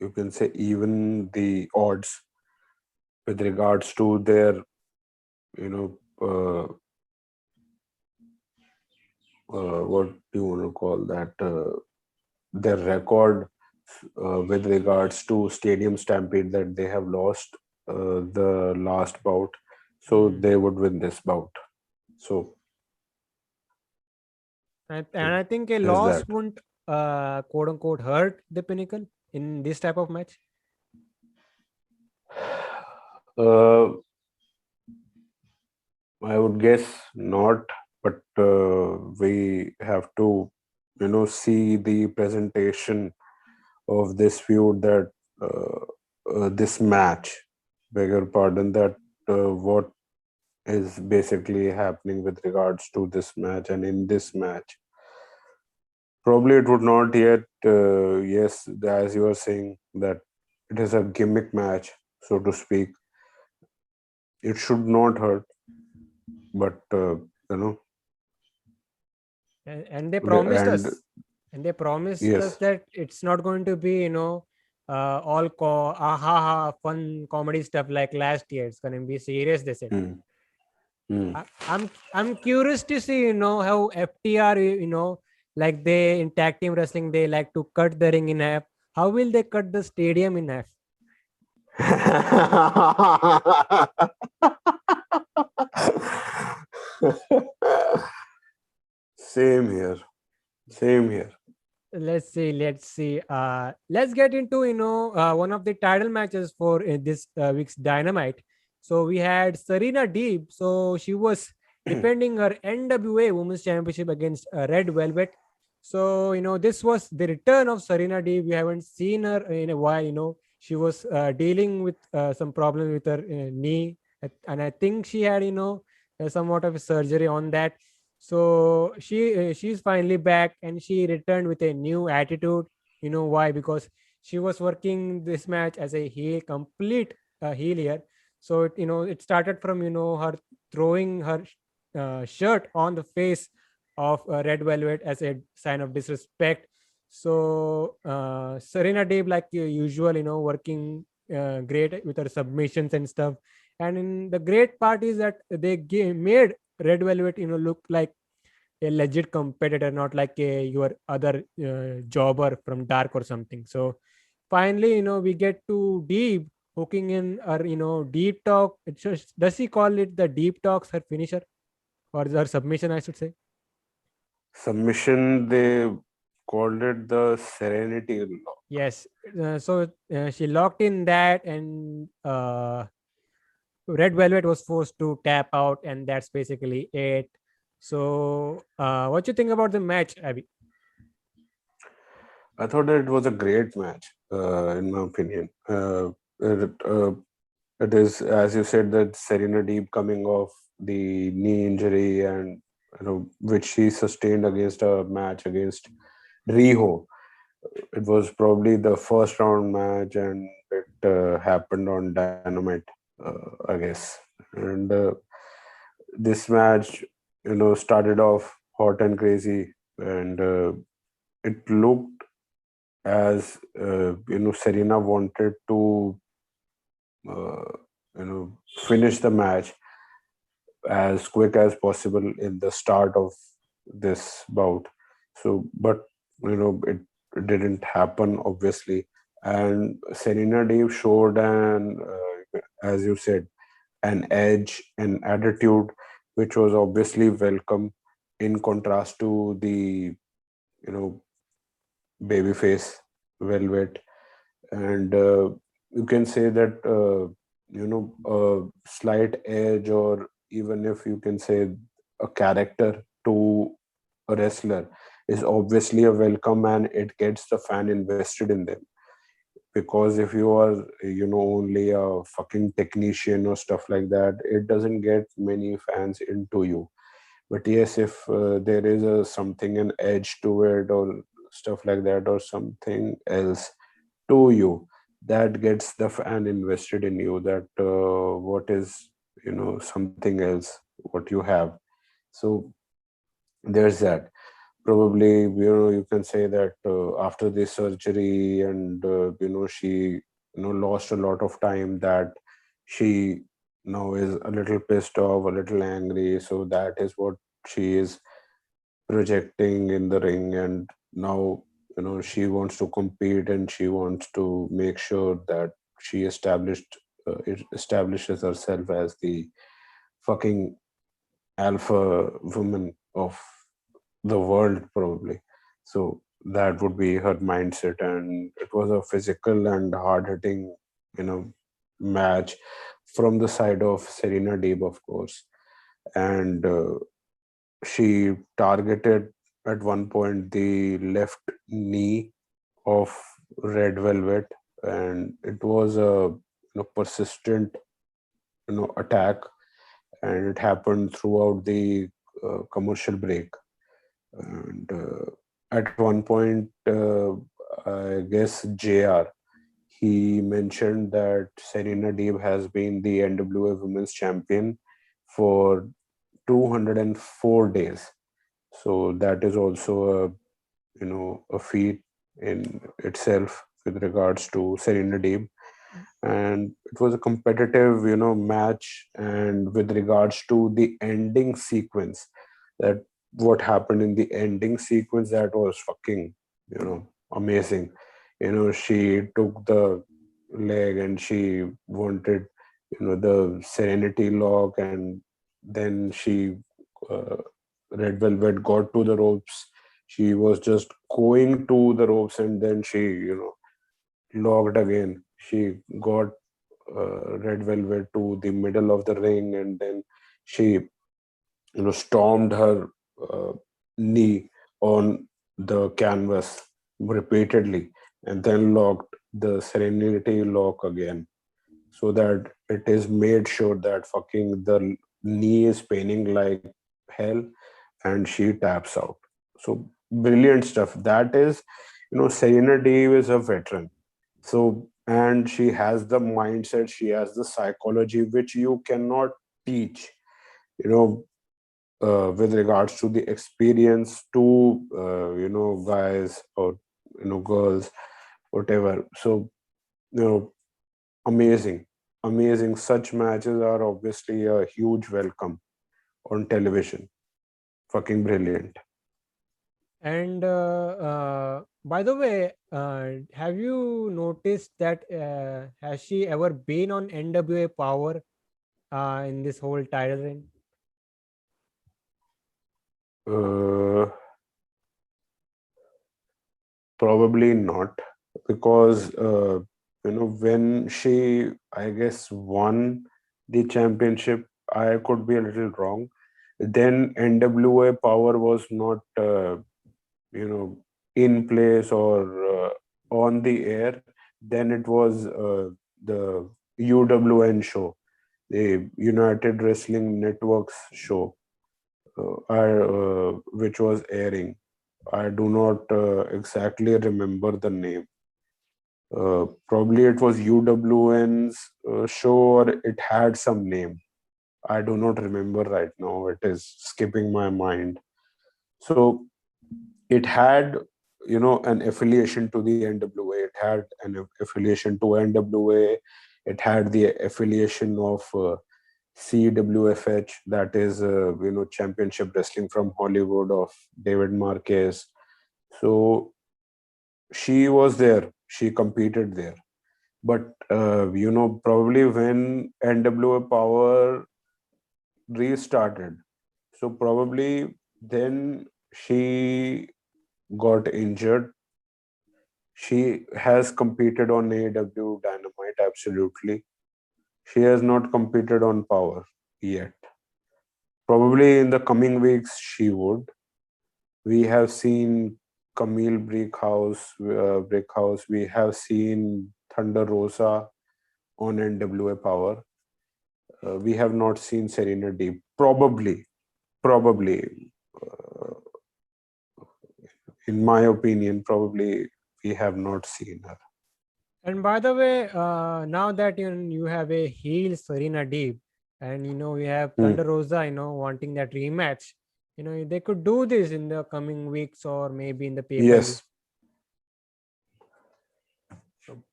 you can say, even the odds with regards to their, you know, what do you want to call that? Their record with regards to Stadium Stampede, that they have lost the last bout, so Mm. they would win this bout. So, And I think a there's loss that. won't quote unquote hurt the Pinnacle in this type of match. Uh, I would guess not, but we have to, see the presentation of this feud, that this match, beg your pardon, that what is basically happening with regards to this match. And in this match, probably it would not yet, yes, as you are saying, that it is a gimmick match, so to speak. It should not hurt, but, you know, And they promised and us, and they promised us yes. that it's not going to be all ha ha fun comedy stuff like last year. It's going to be serious, they said. Hmm. Hmm. I'm curious to see how FTR, like they in tag team wrestling, they like to cut the ring in half. How will they cut the stadium in half? Same here. Same here. Let's see. Let's get into one of the title matches for this week's Dynamite. So we had Serena Deeb. So she was defending her NWA Women's Championship against Red Velvet. So this was the return of Serena Deeb. We haven't seen her in a while. She was dealing with some problems with her knee, and I think she had somewhat of a surgery on that. So she's finally back, and she returned with a new attitude. You know why? Because she was working this match as a heel, complete heel here. So it started from her throwing her shirt on the face of Red Velvet as a sign of disrespect. So Serena Deeb, like usual, working great with her submissions and stuff. And in the great part is that they made Red Velvet, look like a legit competitor, not like your other jobber from Dark or something. So finally, we get to Deep hooking in our, deep talk. It's just, does he call it the deep talks, her finisher or her submission, I should say? Submission, they called it the Serenity Law. Yes. So she locked in that, and Red Velvet was forced to tap out, and that's basically it. So, what you think about the match, Abby? I thought that it was a great match, in my opinion. It, uh, it is, as you said, that Serena Deeb coming off the knee injury, and which she sustained against a match against Riho. It was probably the first round match, and it happened on Dynamite, I guess. And this match, started off hot and crazy, and it looked as Serena wanted to uh, finish the match as quick as possible in the start of this bout. So, but it didn't happen, obviously. And Serena Deeb showed as you said, an edge, an attitude, which was obviously welcome, in contrast to the you babyface Velvet. And you can say that a slight edge, or even if you can say a character to a wrestler, is obviously a welcome, and it gets the fan invested in them. Because if you are only a fucking technician or stuff like that, it doesn't get many fans into you. But yes, if there is a something, an edge to it, or stuff like that, or something else to you, that gets the fan invested in you, that what is something else what you have. So there's that. Probably you can say that after this surgery, and she lost a lot of time, that she now is a little pissed off, a little angry. So that is what she is projecting in the ring. And now she wants to compete, and she wants to make sure that she it establishes herself as the fucking alpha woman of the world, probably. So that would be her mindset. And it was a physical and hard hitting match from the side of Serena Deeb, of course. And she targeted at one point the left knee of Red Velvet, and it was a persistent attack, and it happened throughout the commercial break. And at one point, I guess JR, he mentioned that Serena Deeb has been the NWA Women's Champion for 204 days. So that is also a feat in itself with regards to Serena Deeb. And it was a competitive match. And with regards to the ending sequence, that what happened in the ending sequence, that was fucking amazing. She took the leg, and she wanted the Serenity lock, and then she uh, Red Velvet got to the ropes. She was just going to the ropes, and then she, locked again. She got Red Velvet to the middle of the ring, and then she, stormed her uh, knee on the canvas repeatedly, and then locked the Serenity lock again, so that it is made sure that fucking the knee is paining like hell, and she taps out. So brilliant stuff. That is, Serena Deeb is a veteran. So, and she has the mindset, she has the psychology which you cannot teach, you know, with regards to the experience to, guys or, girls, whatever. So, amazing, amazing. Such matches are obviously a huge welcome on television. Fucking brilliant. And by the way, have you noticed that has she ever been on NWA Power in this whole title reign? Uh, Probably not, because when she, I guess, won the championship, I could be a little wrong. Then NWA Power was not in place or on the air. Then it was the UWN show, the United Wrestling Networks show, which was airing. I do not exactly remember the name. Probably it was UWN's show, or it had some name. I do not remember right now. It is skipping my mind. So it had, an affiliation to the NWA. It had an affiliation to NWA. It had the affiliation of CWFH, that is, Championship Wrestling from Hollywood of David Marquez. So she was there. She competed there. But probably when NWA Power restarted, so probably then she got injured. She has competed on AEW Dynamite, absolutely. She has not competed on Power yet. Probably in the coming weeks she would. We have seen Camille Brickhouse. We have seen Thunder Rosa on NWA Power. We have not seen Serena Deeb. Probably, uh, in my opinion, probably we have not seen her. And by the way, now that you have a heel Serena Deeb, and we have Thunder Hmm. Rosa, wanting that rematch, they could do this in the coming weeks or maybe in the pay-per-view. Yes,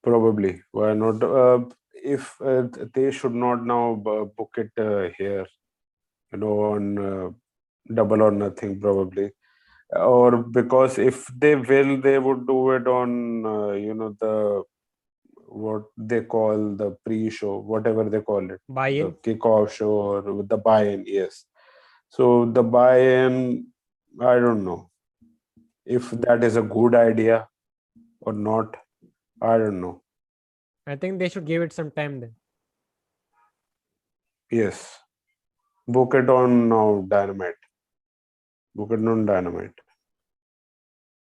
probably. Why not? If they should not now book it here, on Double or Nothing, probably. Or because if they will, they would do it on, the what they call the pre-show, whatever they call it, the Buy-in. kickoff show or with the buy-in. Yes. So the buy-in, I don't know if that is a good idea or not. I don't know. I think they should give it some time then. Yes. Book it on now, Dynamite. Book it on Dynamite.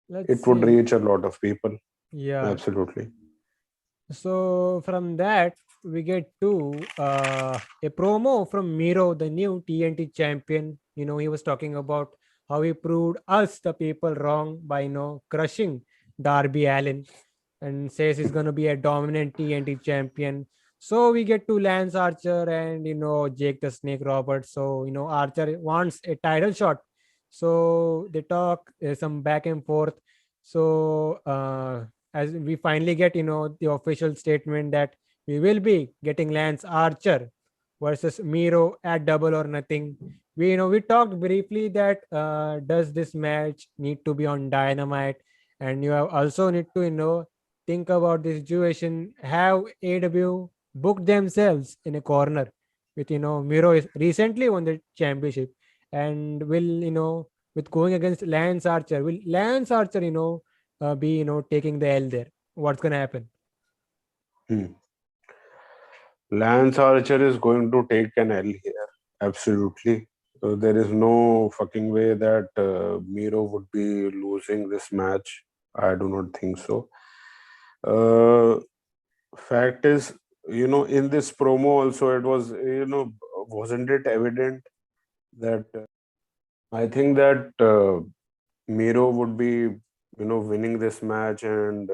Let's It would see. reach a lot of people. Yeah. Absolutely. So from that, we get to a promo from MIro, the new TNT champion. He was talking about how he proved us, the people, wrong by crushing Darby Allin, and says he's going to be a dominant TNT champion. So we get to Lance Archer and Jake the Snake Roberts. So Archer wants a title shot. So they talk some back and forth. So as we finally get the official statement that we will be getting Lance Archer versus MIro at Double or Nothing. We talked briefly that does this match need to be on Dynamite, and you have also need to think about this situation. Have AW booked themselves in a corner with MIro is recently won the championship, and will with going against Lance Archer. Will Lance Archer, be taking the L there? What's gonna happen? Hmm. Lance Archer is going to take an L here. Absolutely. There is no fucking way that Miro would be losing this match. I do not think so. Uh, Fact is, in this promo also, it was, wasn't it evident that I think that Miro would be, winning this match, and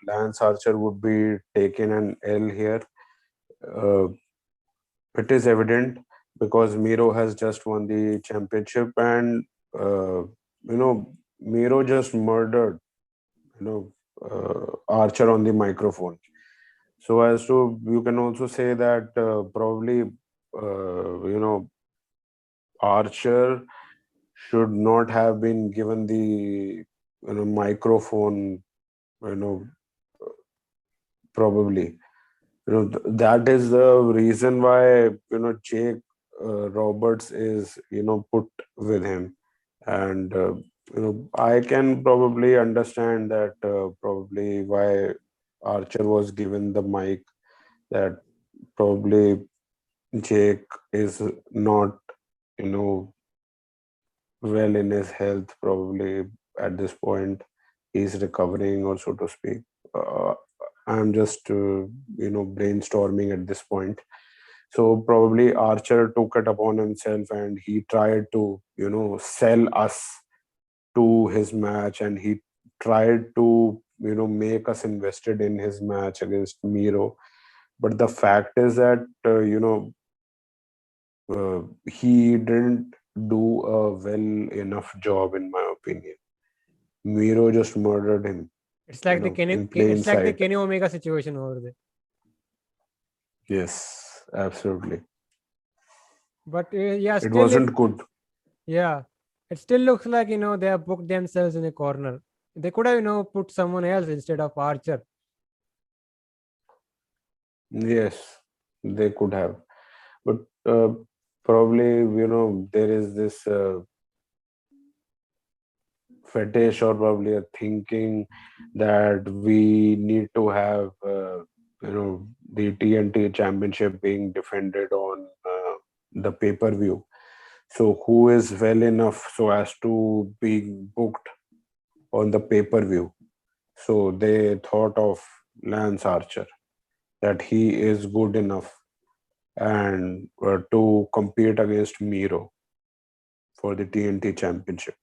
Lance Archer would be taking an L here. Uh, it is evident because Miro has just won the championship, and Miro just murdered, Archer on the microphone. So as to, you can also say that probably Archer should not have been given the microphone, you know probably, that is the reason why Jake Roberts is put with him. And I can probably understand that probably why Archer was given the mic, that probably Jake is not you know well in his health, probably at this point he's recovering, or so to speak. uh, I'm just brainstorming at this point. So probably Archer took it upon himself, and he tried to sell us to his match, and he tried to make us invested in his match against Miro. But the fact is that he didn't do a well enough job, in my opinion. Miro just murdered him, It's like the in plain sight. Kenny Omega situation over there. Yes, absolutely. But yeah, It still wasn't good. yeah, it still looks like they have booked themselves in a corner. They could have put someone else instead of Archer. Yes, they could have. But probably, there is this fetish, or probably a thinking that we need to have, the TNT championship being defended on the pay-per-view. So who is well enough so as to be booked on the pay-per-view? So they thought of Lance Archer, that he is good enough and to compete against Miro for the TNT championship.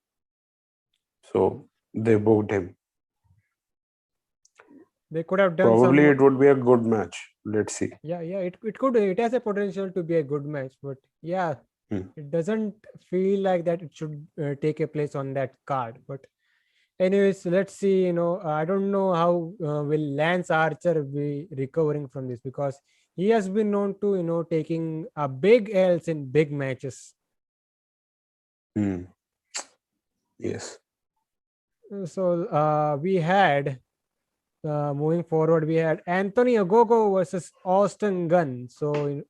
So they booked him. They could have done Probably some. it would be a good match. Let's see. Yeah, it has a potential to be a good match, but yeah, Hmm. it doesn't feel like that it should take a place on that card. But anyways, let's see. I don't know how will Lance Archer be recovering from this, because he has been known to taking a big L's in big matches. Hmm. Yes. So we had moving forward, we had Anthony Ogogo versus Austin Gunn. So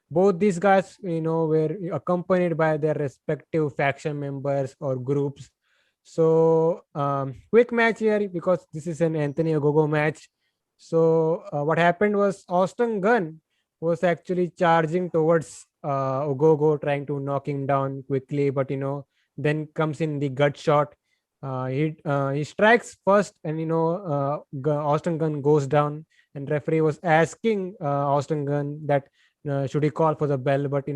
both these guys were accompanied by their respective faction members or groups. So quick match here, because this is an Anthony Ogogo match. So what happened was Austin Gunn was actually charging towards Ogogo, trying to knock him down quickly, but then comes in the gut shot. He strikes first, and Austin Gunn goes down, and referee was asking Austin Gunn that should he call for the bell, but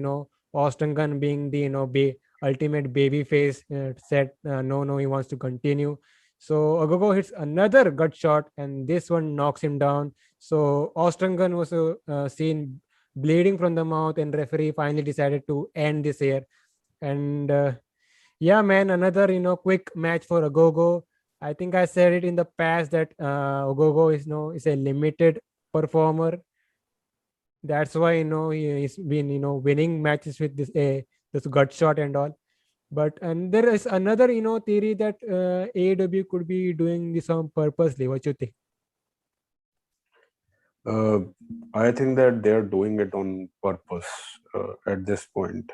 Austin Gunn, being the ultimate baby face, said no, he wants to continue. So Ogogo hits another gut shot, and this one knocks him down. So Austin Gunn was seen bleeding from the mouth, and referee finally decided to end this here. And yeah, man, another quick match for Ogogo. I think I said it in the past that Ogogo is a limited performer. That's why he's been winning matches with this gut shot and all. But and there is another theory that AEW could be doing this on purposely. What you think? Uh, I think that they're doing it on purpose at this point.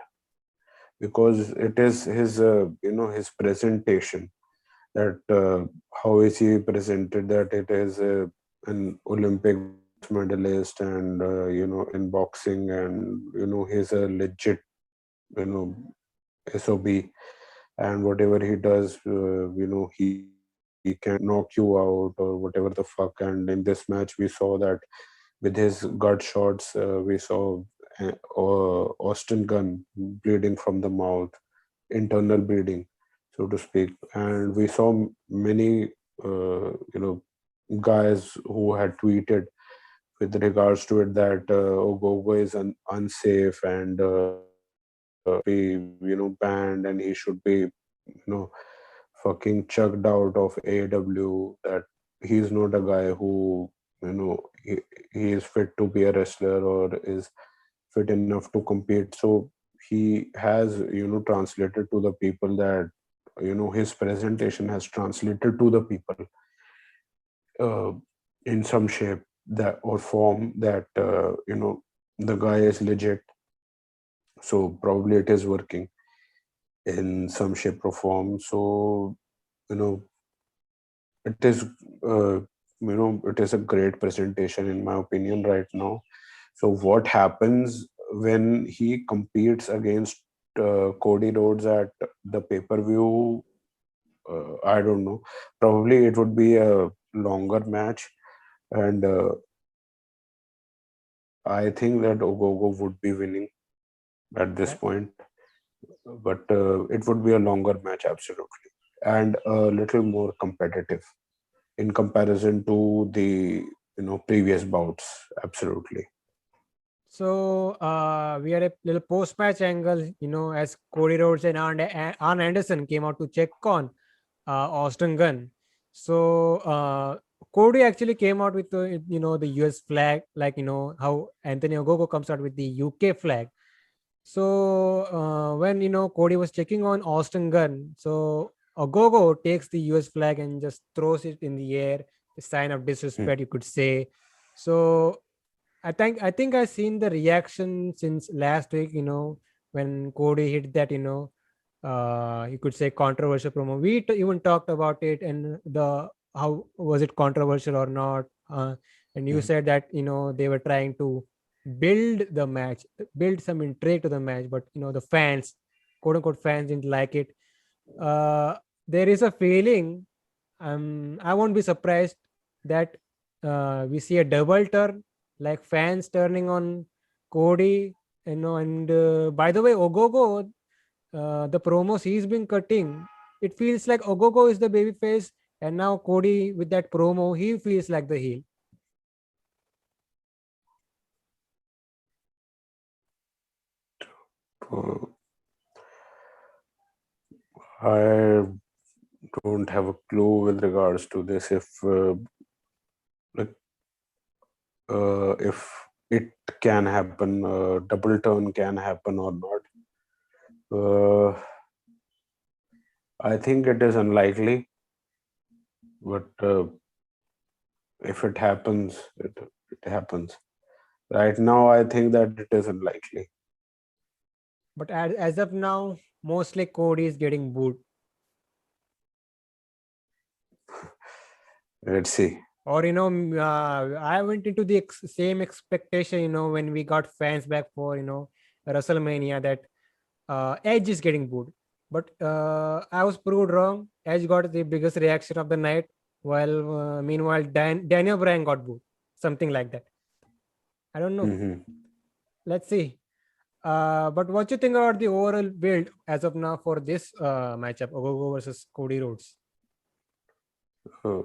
because it is his his presentation, that how is he presented, that it is an Olympic bronze medalist, and in boxing, and he's a legit you know SOB, and whatever he does, he can knock you out or whatever the fuck. And in this match we saw that with his gut shots, we saw Austin Gunn bleeding from the mouth, internal bleeding, so to speak. And we saw many, guys who had tweeted with regards to it that Ogogo is unsafe, and be banned, and he should be fucking chucked out of AEW. That he's not a guy who he is fit to be a wrestler or is fit enough to compete. So he has translated to the people that his presentation has translated to the people uh, in some shape that or form, that the guy is legit. So probably it is working in some shape or form. So you know it is uh, it is a great presentation in my opinion right now. So what happens when he competes against Cody Rhodes at the pay-per-view? I don't know. Probably it would be a longer match, and I think that Ogogo would be winning at this Yeah. point. But it would be a longer match, absolutely, and a little more competitive in comparison to the previous bouts, absolutely. So we had a little post-match angle, as Cody Rhodes and Arn Anderson came out to check on Austin Gunn. So Cody actually came out with the US flag, like how Anthony Ogogo comes out with the UK flag. So when Cody was checking on Austin Gunn, so Ogogo takes the US flag and just throws it in the air, a sign of Hmm. disrespect, you could say. So I think I've seen the reaction since last week, when Cody hit that, you could say controversial promo. We even talked about it, and the how was it controversial or not. And you Hmm. said that they were trying to build the match, build some intrigue to the match, but the fans, quote unquote fans, didn't like it. uh, there is a feeling, I won't be surprised that we see a double turn, like fans turning on Cody, and by the way, Ogogo, the promos he's been cutting, it feels like Ogogo is the baby face, and now Cody with that promo, he feels like the heel. Uh, I don't have a clue with regards to this, if like if it can happen, double turn can happen or not. I think it is unlikely, but if it happens, it happens. Right now, I think that it is unlikely. But as of now, mostly Cody is getting booed. Let's see. Or I went into the same expectation, when we got fans back for WrestleMania, that Edge is getting booed. But I was proved wrong. Edge got the biggest reaction of the night, while meanwhile Daniel Bryan got booed, something like that. I don't know. Hmm. Let's see. But what you think about the overall build as of now for this matchup, Ogogo versus Cody Rhodes? Uh,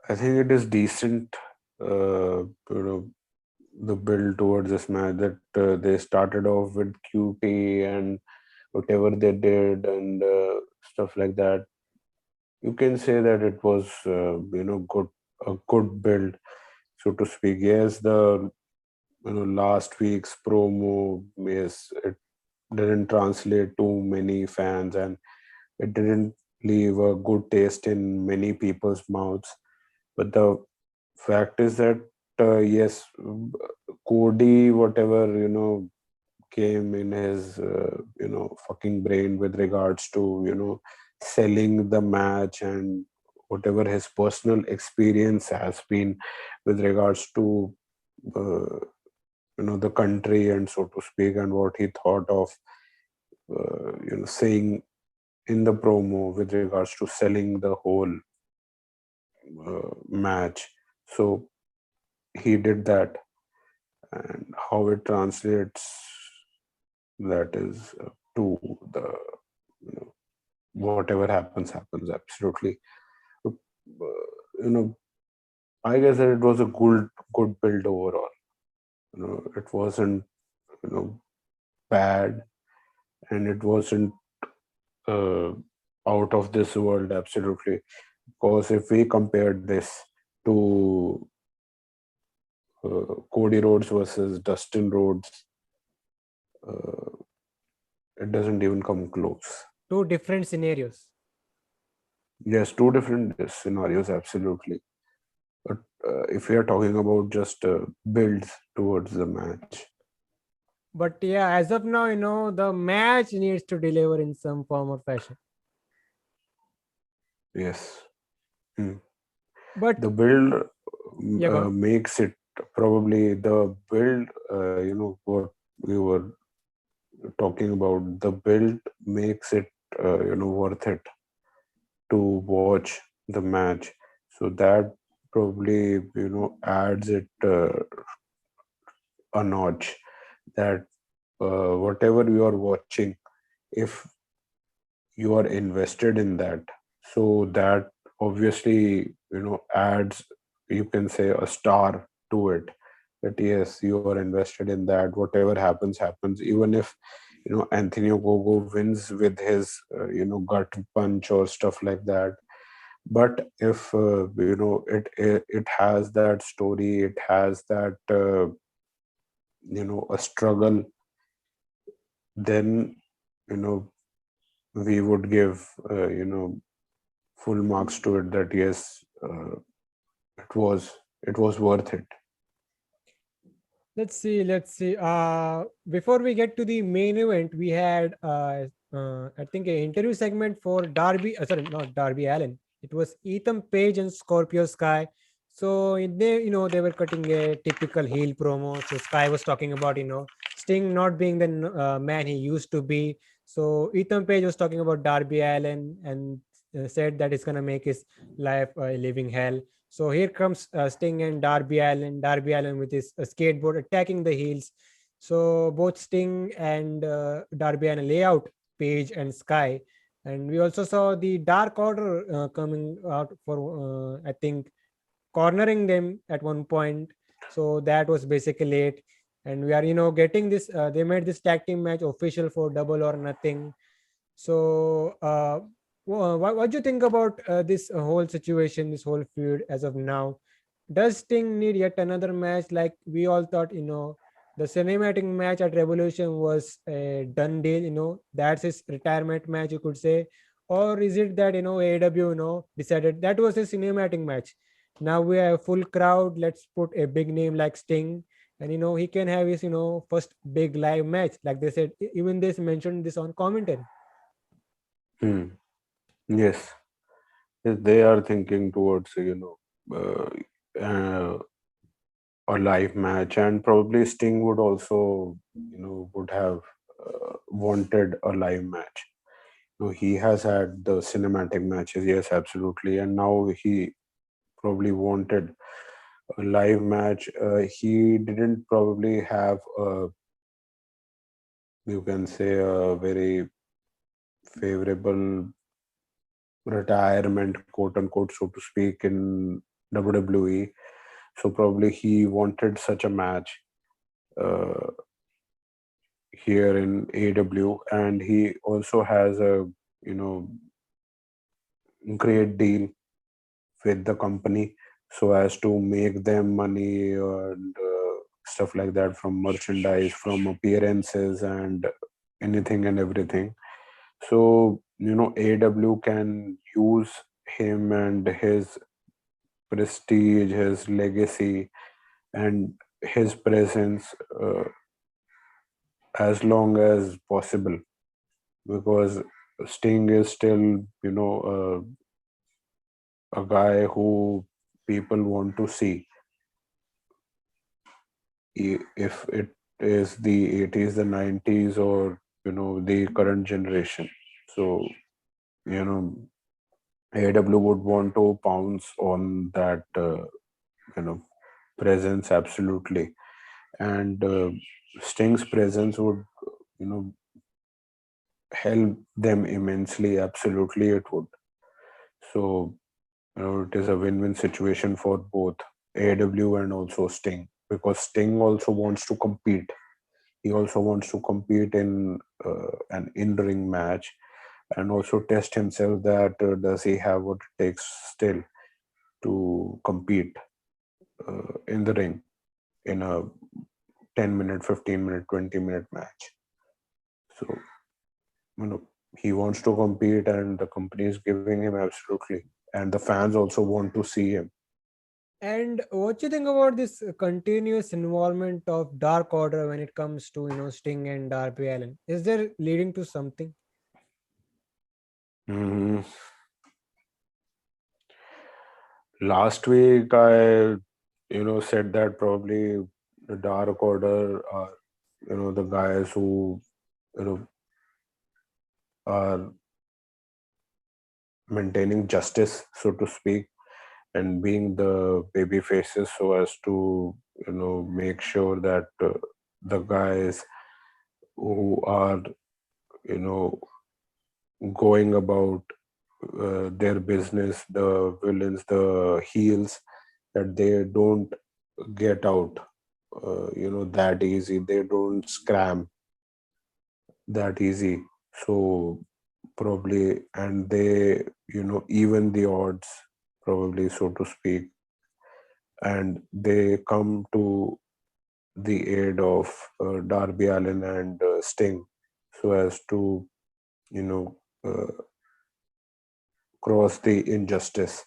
I think it is decent. The build towards this match, that they started off with QT and whatever they did, and stuff like that. You can say that it was good, a good build, so to speak. Yes, the last week's promo, yes, it didn't translate to many fans, and it didn't leave a good taste in many people's mouths. But the fact is that yes, Cody, whatever came in his fucking brain with regards to selling the match and whatever his personal experience has been with regards to uh, the country, and so to speak, and what he thought of saying in the promo with regards to selling the whole match. So he did that, and how it translates, that is to the you know, whatever happens absolutely. Uh, you know, I guess that it was a good build overall. It wasn't bad, and it wasn't uh, out of this world absolutely. Because if we compared this to Cody Rhodes versus Dustin Rhodes, uh, it doesn't even come close. Two different scenarios. Yes, two different scenarios, absolutely. But if we are talking about just builds towards the match, But yeah, as of now, the match needs to deliver in some form or fashion. yes. Hmm. But The build yeah, go on. makes it probably the build, what we were talking about, the build makes it, worth it to watch the match. So that probably, adds it a notch, that whatever you are watching, if you are invested in that, so that obviously adds, you can say, a star to it, that yes, you are invested in that. Whatever happens, even if Anthony Ogogo wins with his gut punch or stuff like that. But if it has that story, it has that a struggle, then you know we would give full marks to it, that yes, it was worth it. Let's see. Before we get to the main event, we had I think an interview segment for Darby. Sorry, not Darby Allin. It was Ethan Page and Scorpio Sky. So they were cutting a typical heel promo. So Sky was talking about Sting not being the man he used to be. So Ethan Page was talking about Darby Allin and said that it's gonna make his life a living hell. So here comes Sting and Darby Allin. Darby Allin with his skateboard attacking the heels. So both Sting and Darby Allin lay out Page and Sky. And we also saw the Dark Order coming out for, I think, cornering them at one point. So that was basically it. And we are, getting this. They made this tag team match official for Double or Nothing. So, what do you think about this whole situation, this whole feud as of now? Does Sting need yet another match? Like we all thought, the cinematic match at Revolution was a done deal. That's his retirement match, you could say, or is it that AEW decided that was a cinematic match? Now we have a full crowd. Let's put a big name like Sting, and he can have his first big live match, like they said. Even they mentioned this on commentary. Hmm. Yes. Yes, they are thinking towards a live match, and probably Sting would also would have wanted a live match. He has had the cinematic matches, yes, absolutely, and now he probably wanted a live match. He didn't probably have a, you can say, a very favorable retirement, quote unquote, so to speak, in WWE. So probably he wanted such a match uh, here in AEW, and he also has a you know great deal with the company, so as to make them money and stuff like that, from merchandise, from appearances, and anything and everything. So AEW can use him and his prestige, his legacy, and his presence as long as possible, because Sting is still, a guy who people want to see. If it is the 80s, the 90s, or the current generation. So, you know, AEW would want to pounce on that, you know, presence absolutely, and Sting's presence would, you know, help them immensely. Absolutely, it would. So, it is a win-win situation for both AEW and also Sting, because Sting also wants to compete. He also wants to compete in an in-ring match, and also test himself that does he have what it takes still to compete in the ring in a 10-minute, 15-minute, 20-minute match. So, he wants to compete, and the company is giving him absolutely, and the fans also want to see him. And what do you think about this continuous involvement of Dark Order when it comes to Sting and Darby Allin? Is there leading to something? Mm, Last week, I said that probably the Dark Order are the guys who you know are maintaining justice, so to speak, and being the baby faces, so as to make sure that the guys who are you know going about their business, the villains, the heels, that they don't get out that easy, they don't scram that easy. So probably, and they even the odds, probably, so to speak, and they come to the aid of Darby Allin and Sting, so as to you know uh, cross the injustice,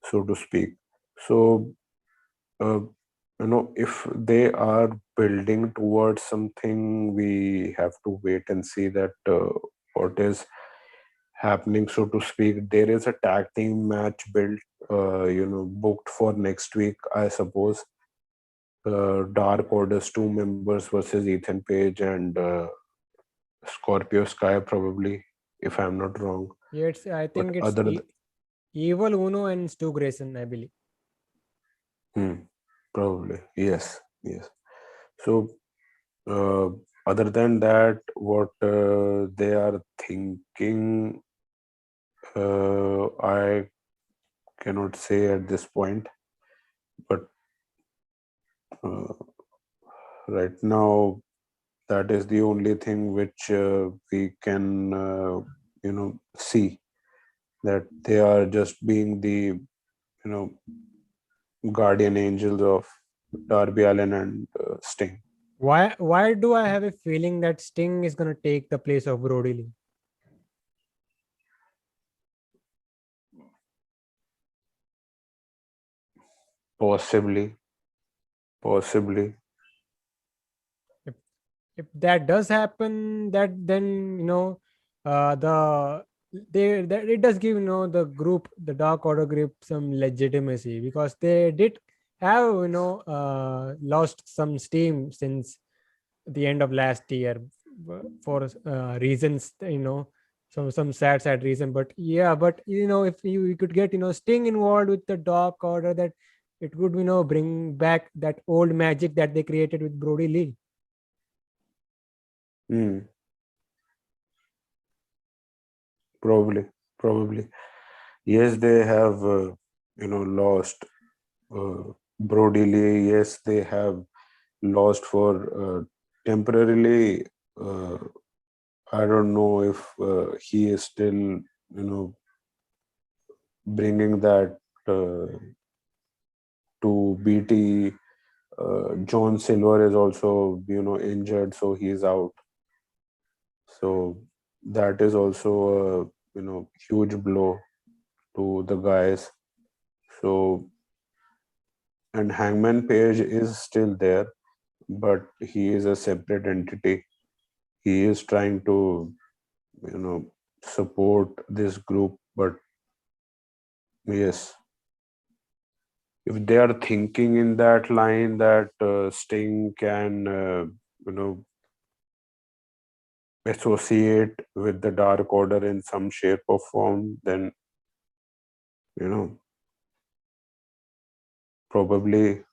so to speak. So uh, if they are building towards something, we have to wait and see that what is happening, so to speak. There is a tag team match built, booked for next week, I suppose. Dark Order's two members versus Ethan Page and Scorpio Sky, probably, if I'm not wrong. Yeah, I But think it's Evil Uno and Stu Grayson, I believe. Probably, yes. So, uh, other than that, what they are thinking, I cannot say at this point. But uh, right now, that is the only thing which we can, see, that they are just being the, guardian angels of Darby Allin and Sting. Why do I have a feeling that Sting is gonna take the place of Brody Lee? Possibly. If if that does happen, that then the that it does give the group, the Dark Order group, some legitimacy, because they did have lost some steam since the end of last year for reasons, some sad reason. But yeah, but if you could get Sting involved with the Dark Order, that it would bring back that old magic that they created with Brody Lee. Hmm. Probably. Yes, they have, lost Brody Lee. Yes, they have lost for temporarily. Uh, I don't know if he is still, bringing that to BT. John Silver is also, injured, so he's out. So that is also a, huge blow to the guys. So, and Hangman Page is still there, but he is a separate entity. he is trying to, support this group. But yes, if they are thinking in that line that Sting can, associate with the Dark Order in some shape or form, then, probably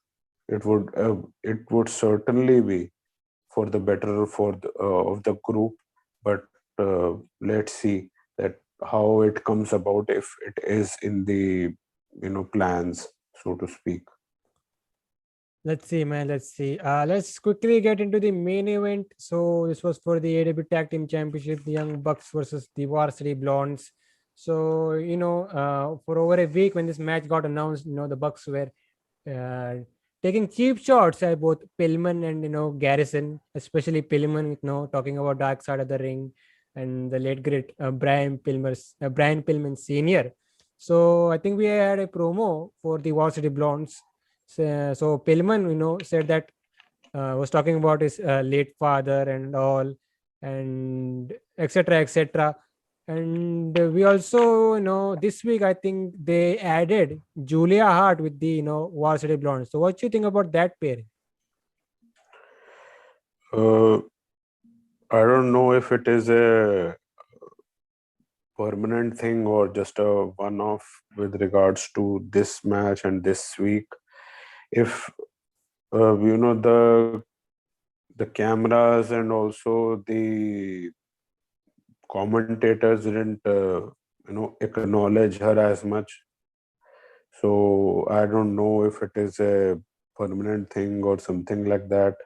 it would certainly be for the better of the group. But let's see that how it comes about, if it is in the plans, so to speak. Let's see, man. Let's see. Let's quickly get into the main event. So this was for the AEW Tag Team Championship, the Young Bucks versus the Varsity Blondes. So for over a week when this match got announced, the Bucks were uh, taking cheap shots at both Pillman and Garrison, especially Pillman, talking about Dark Side of the Ring and the late great Brian Pillman Senior. So I think we had a promo for the Varsity Blondes. So Pillman, said that was talking about his late father and all, and etc. etc. And we also, this week I think they added Julia Hart with the Varsity Blondes. So what do you think about that pair? uh, I don't know if it is a permanent thing or just a one-off with regards to this match and this week. If the cameras and also the commentators didn't acknowledge her as much, so I don't know if it is a permanent thing or something like that,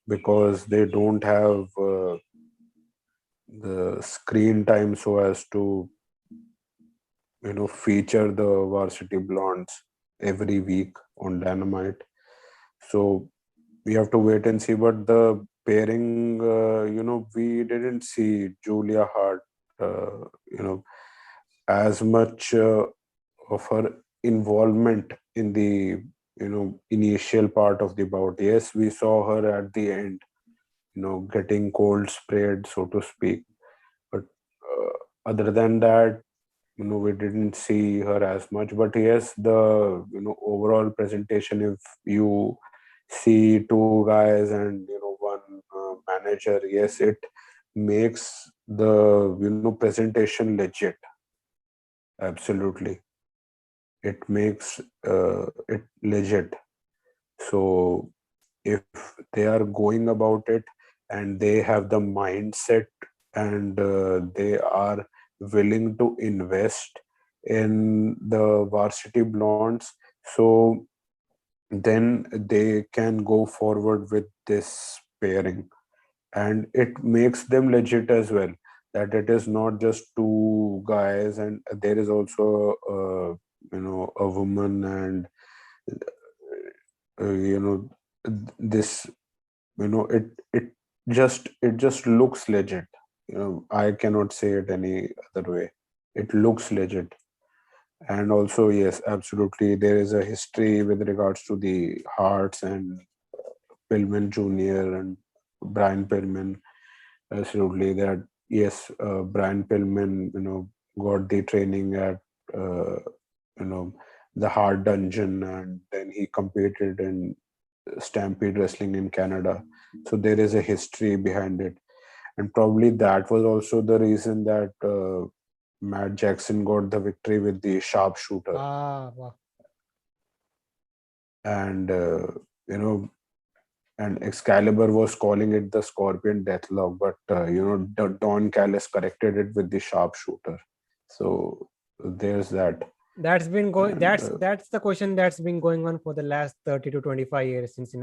because they don't have the screen time so as to feature the Varsity Blondes every week on Dynamite. So we have to wait and see. But the pairing, we didn't see Julia Hart, as much of her involvement in the initial part of the bout. Yes, we saw her at the end, getting cold sprayed, so to speak. But other than that, we didn't see her as much. But yes, the overall presentation, if you see two guys and one manager, yes, it makes the presentation legit. Absolutely, it makes it legit. So if they are going about it and they have the mindset and they are willing to invest in the Varsity Blondes, so then they can go forward with this pairing, and it makes them legit as well, that it is not just two guys and there is also a woman, and this it just looks legit. I cannot say it any other way. It looks legit. And also, yes, absolutely, there is a history with regards to the Hearts and Pillman Jr. and Brian Pillman. Absolutely, that yes, Brian Pillman, got the training at uh, you know the Hard Dungeon, and then he competed in Stampede Wrestling in Canada. So there is a history behind it, and probably that was also the reason that Matt Jackson got the victory with the sharpshooter. Wow. And and Excalibur was calling it the Scorpion Deathlock, but Don Callis corrected it with the sharpshooter. So there's that. That's been going. And, That's the question that's been going on for the last 30 to 25 years since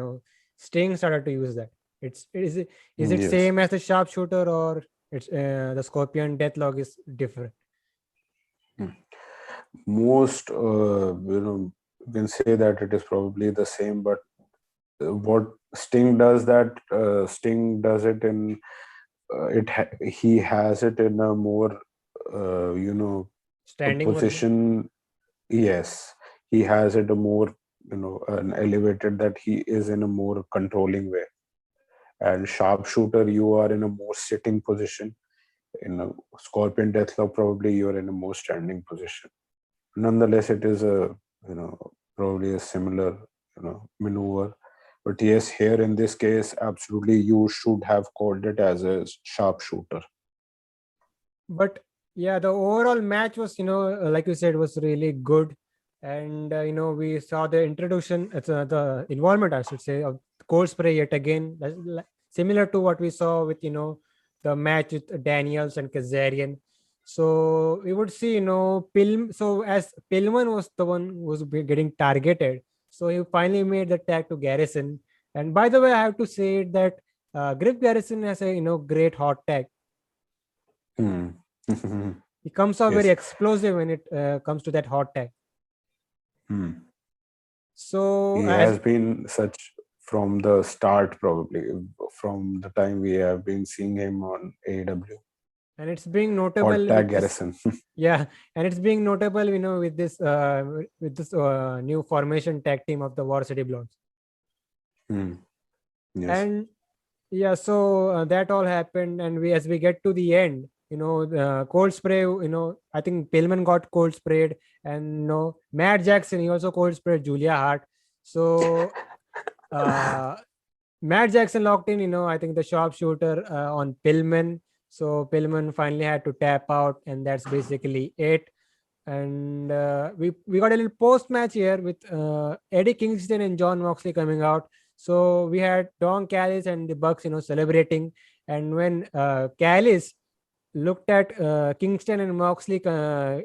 Sting started to use that. Is it yes. same as the sharpshooter, or it's the Scorpion Deathlock is different? Most you can say that it is probably the same, but what Sting does, that Sting does it in he has it in a more a Standing version? position. Yes, he has it a more an elevated, that he is in a more controlling way, and sharpshooter, you are in a more sitting position. In a Scorpion Deathlock, probably you are in a more standing position. Nonetheless, it is a probably a similar maneuver. But yes, here in this case, absolutely, you should have called it as a sharpshooter. But yeah, the overall match was, like you said, was really good. And, we saw the introduction, the involvement, I should say, of Cold Spray yet again, similar to what we saw with, the match with Daniels and Kazarian. So we would see, so as Pillman was the one who was getting targeted, so he finally made the tag to Garrison. And by the way, I have to say that Griff Garrison has a, great hot tag. Hmm. He comes out Yes. very explosive when it comes to that hot tag. So He has been such from the start, probably from the time we have been seeing him on AEW. And it's being notable. Hot tag Garrison. Yeah, and it's being notable, with this new formation tag team of the Varsity Blondes. Yes. And yeah, so that all happened, and as we get to the end, Cold Spray, I think Pillman got cold sprayed, and Matt Jackson, he also cold sprayed Julia Hart. So Matt Jackson locked in, I think the sharpshooter on Pillman. So Pillman finally had to tap out, and that's basically it. And we got a little post match here with Eddie Kingston and John Moxley coming out. So we had Don Callis and the Bucks, celebrating. And when Callis looked at Kingston and Moxley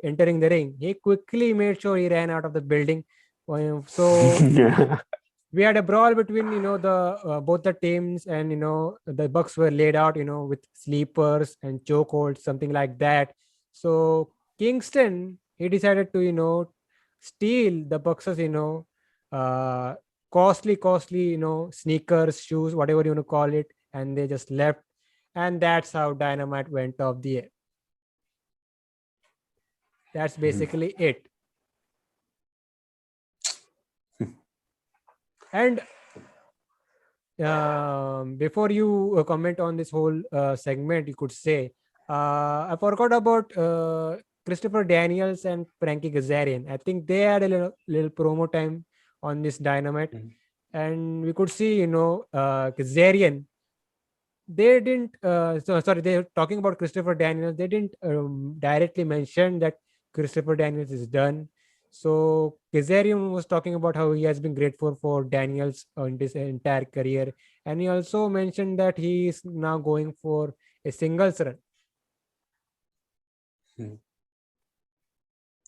entering the ring, he quickly made sure he ran out of the building. So we had a brawl between the both the teams, and the Bucks were laid out with sleepers and chokeholds, something like that. So Kingston, he decided to steal the Bucks' costly sneakers, shoes, whatever you want to call it, and they just left. And that's how Dynamite went off the air. That's basically it. And before you comment on this whole segment, you could say, I forgot about Christopher Daniels and Frankie Kazarian. I think they had a little promo time on this Dynamite. And we could see, Kazarian, they didn't, they're talking about Christopher Daniels. They didn't directly mention that Christopher Daniels is done. So Kazarian was talking about how he has been grateful for Daniels on this entire career. And he also mentioned that he is now going for a singles run.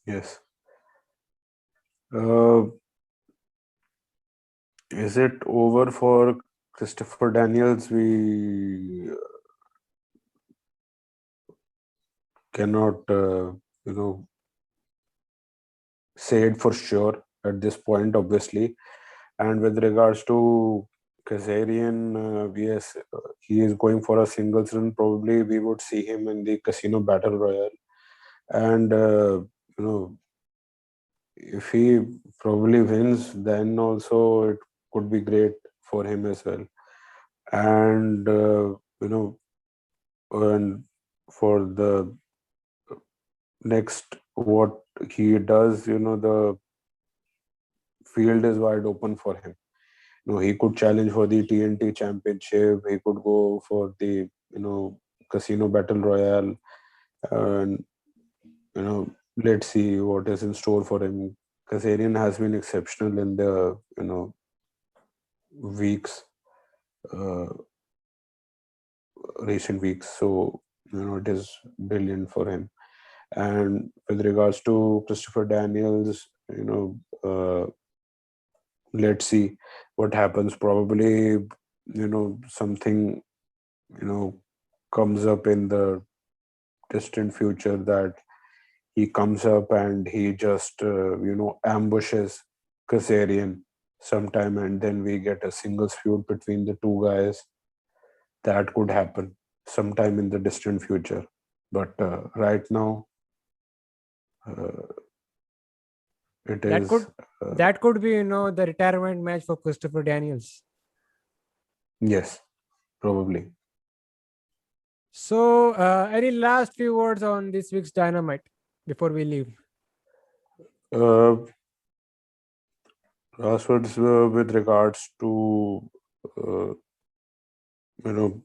Yes. Is it over for Christopher Daniels? We cannot, say it for sure at this point, obviously. And with regards to Kazarian, yes, he is going for a singles run. Probably we would see him in the Casino Battle Royale. And, if he probably wins, then also it could be great for him as well. And, and for the next, what he does, the field is wide open for him. He could challenge for the TNT Championship. He could go for the, Casino Battle Royale. And, let's see what is in store for him. Kazarian has been exceptional in the, weeks, recent weeks. So, it is brilliant for him. And with regards to Christopher Daniels, let's see what happens. Probably, something, comes up in the distant future, that he comes up and he just, ambushes Kazarian sometime, and then we get a singles feud between the two guys. That could happen sometime in the distant future. But right now, it That is. That could be, the retirement match for Christopher Daniels. Yes. probably. So, any last few words on this week's Dynamite before we leave? Uh, Last words with regards to uh, you know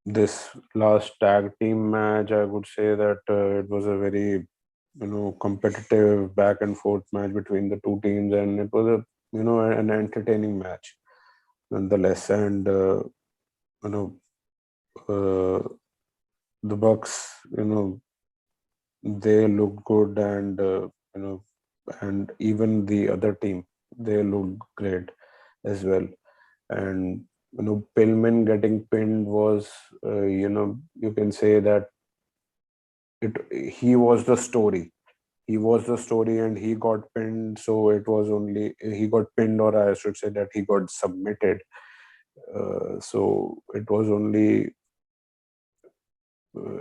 this last tag team match, I would say that it was a very competitive back and forth match between the two teams, and it was a an entertaining match nonetheless. And you know uh, the Bucks, they look good, and and even the other team, they look great as well. And Pillman getting pinned was, you can say that it he was the story. He was the story, and he got pinned. So it was only he got pinned, or I should say that he got submitted. So it was only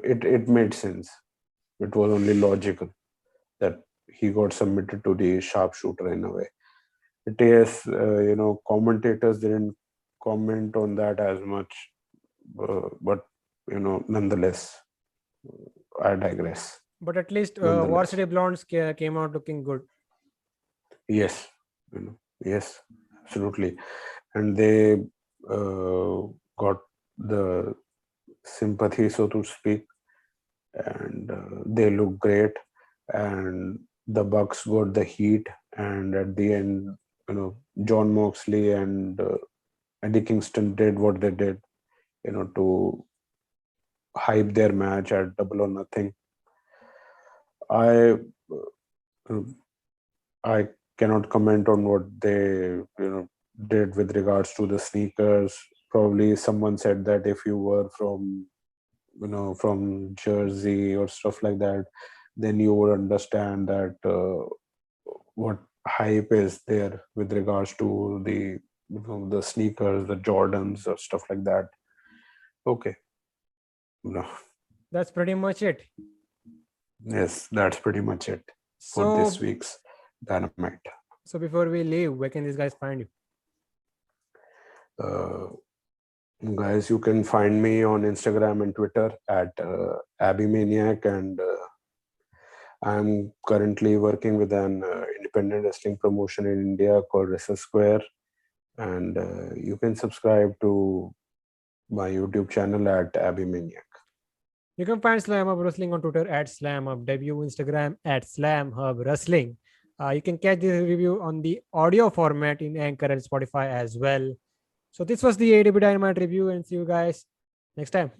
it made sense. It was only logical that he got submitted to the sharpshooter in a way. It is, commentators didn't comment on that as much, but nonetheless, I digress. But at least Nonetheless, Varsity Blondes came out looking good. yes, yes, absolutely, and they got the sympathy, so to speak, and they look great, and the Bucks got the heat, and at the end, John Moxley and Eddie Kingston did what they did, to hype their match at Double or Nothing. I uh, I cannot comment on what they did with regards to the sneakers. Probably someone said that if you were from Jersey or stuff like that, then you would understand that what hype is there with regards to the sneakers, the Jordans or stuff like that. Okay, no, That's pretty much it. yes, that's pretty much it for So, this week's Dynamite. so before we leave, where can these guys find you? Guys, you can find me on Instagram and Twitter at Abhimaniac, and I'm currently working with an independent wrestling promotion in India called Wrestle Square, and you can subscribe to my YouTube channel at Abhimaniac. You can find Slamhub Wrestling on Twitter at Slamhub, debut Instagram at Slamhub Wrestling. You can catch this review on the audio format in Anchor and Spotify as well. So this was the AEW Dynamite review, and see you guys next time.